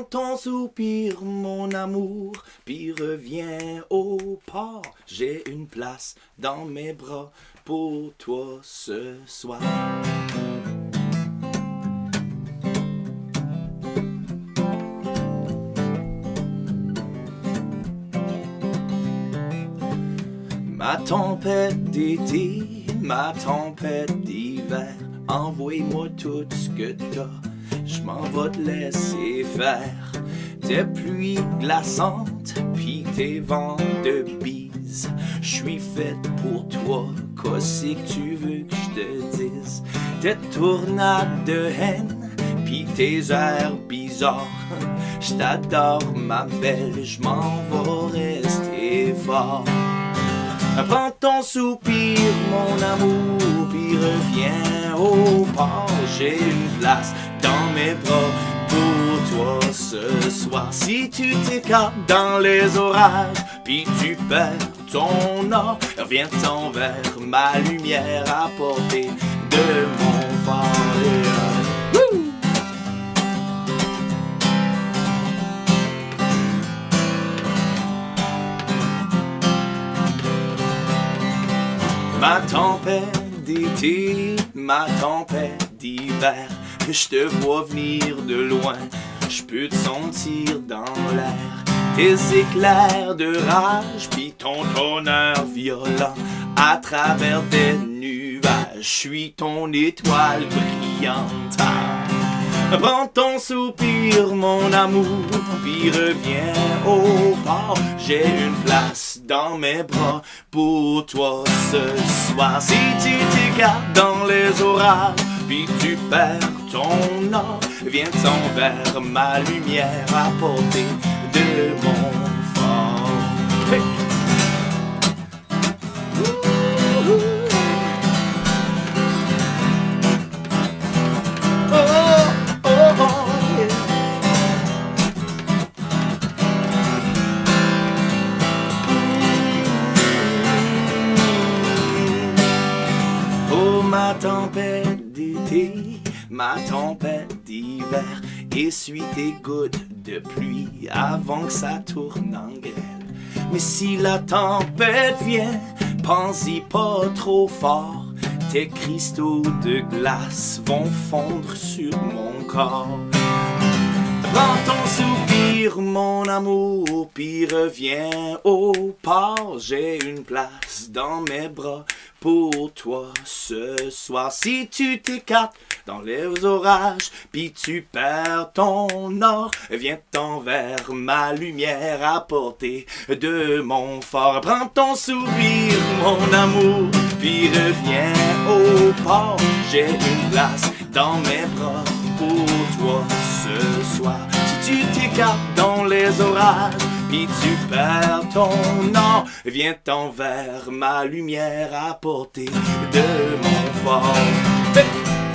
S1: Ton soupir, mon amour, puis reviens au port. J'ai une place dans mes bras pour toi ce soir. Ma tempête d'été, ma tempête d'hiver, envoie-moi tout ce que t'as, je m'en vais te laisser faire. Tes pluies glaçantes, pis tes vents de bise, je suis faite pour toi, qu'est-ce que tu veux que je te dise? Tes tournades de haine, pis tes airs bizarres, je t'adore ma belle, je m'en vais rester fort. Prends ton soupir, mon amour, puis reviens au port. J'ai une place dans mes bras pour toi ce soir. Si tu t'écartes dans les orages, puis tu perds ton or, reviens-t'en vers ma lumière à portée de mon phare. Ma tempête d'été, ma tempête d'hiver, je te vois venir de loin, je peux te sentir dans l'air. Tes éclairs de rage, puis ton tonnerre violent, à travers des nuages, je suis ton étoile brillante. Prends ton soupir, mon amour, puis reviens au port. J'ai une place dans mes bras pour toi ce soir. Si tu t'écartes dans les orages, puis tu perds ton or, viens-t'en vers ma lumière à portée de mon phare. Hey. essuie tes gouttes de pluie avant que ça tourne en grêle. Mais si la tempête vient, pense-y pas trop fort. Tes cristaux de glace vont fondre sur mon corps. Prends ton soupir, mon amour, puis reviens au port. J'ai une place dans mes bras pour toi ce soir. Si tu t'écartes dans les orages, puis tu perds ton or, viens-t'en vers ma lumière à portée de mon phare. Prends ton sourire, mon amour, puis reviens au port. J'ai une place dans mes bras pour toi ce soir. Si tu t'écartes dans les orages, puis tu perds ton or, viens-t'en vers ma lumière à portée de mon phare.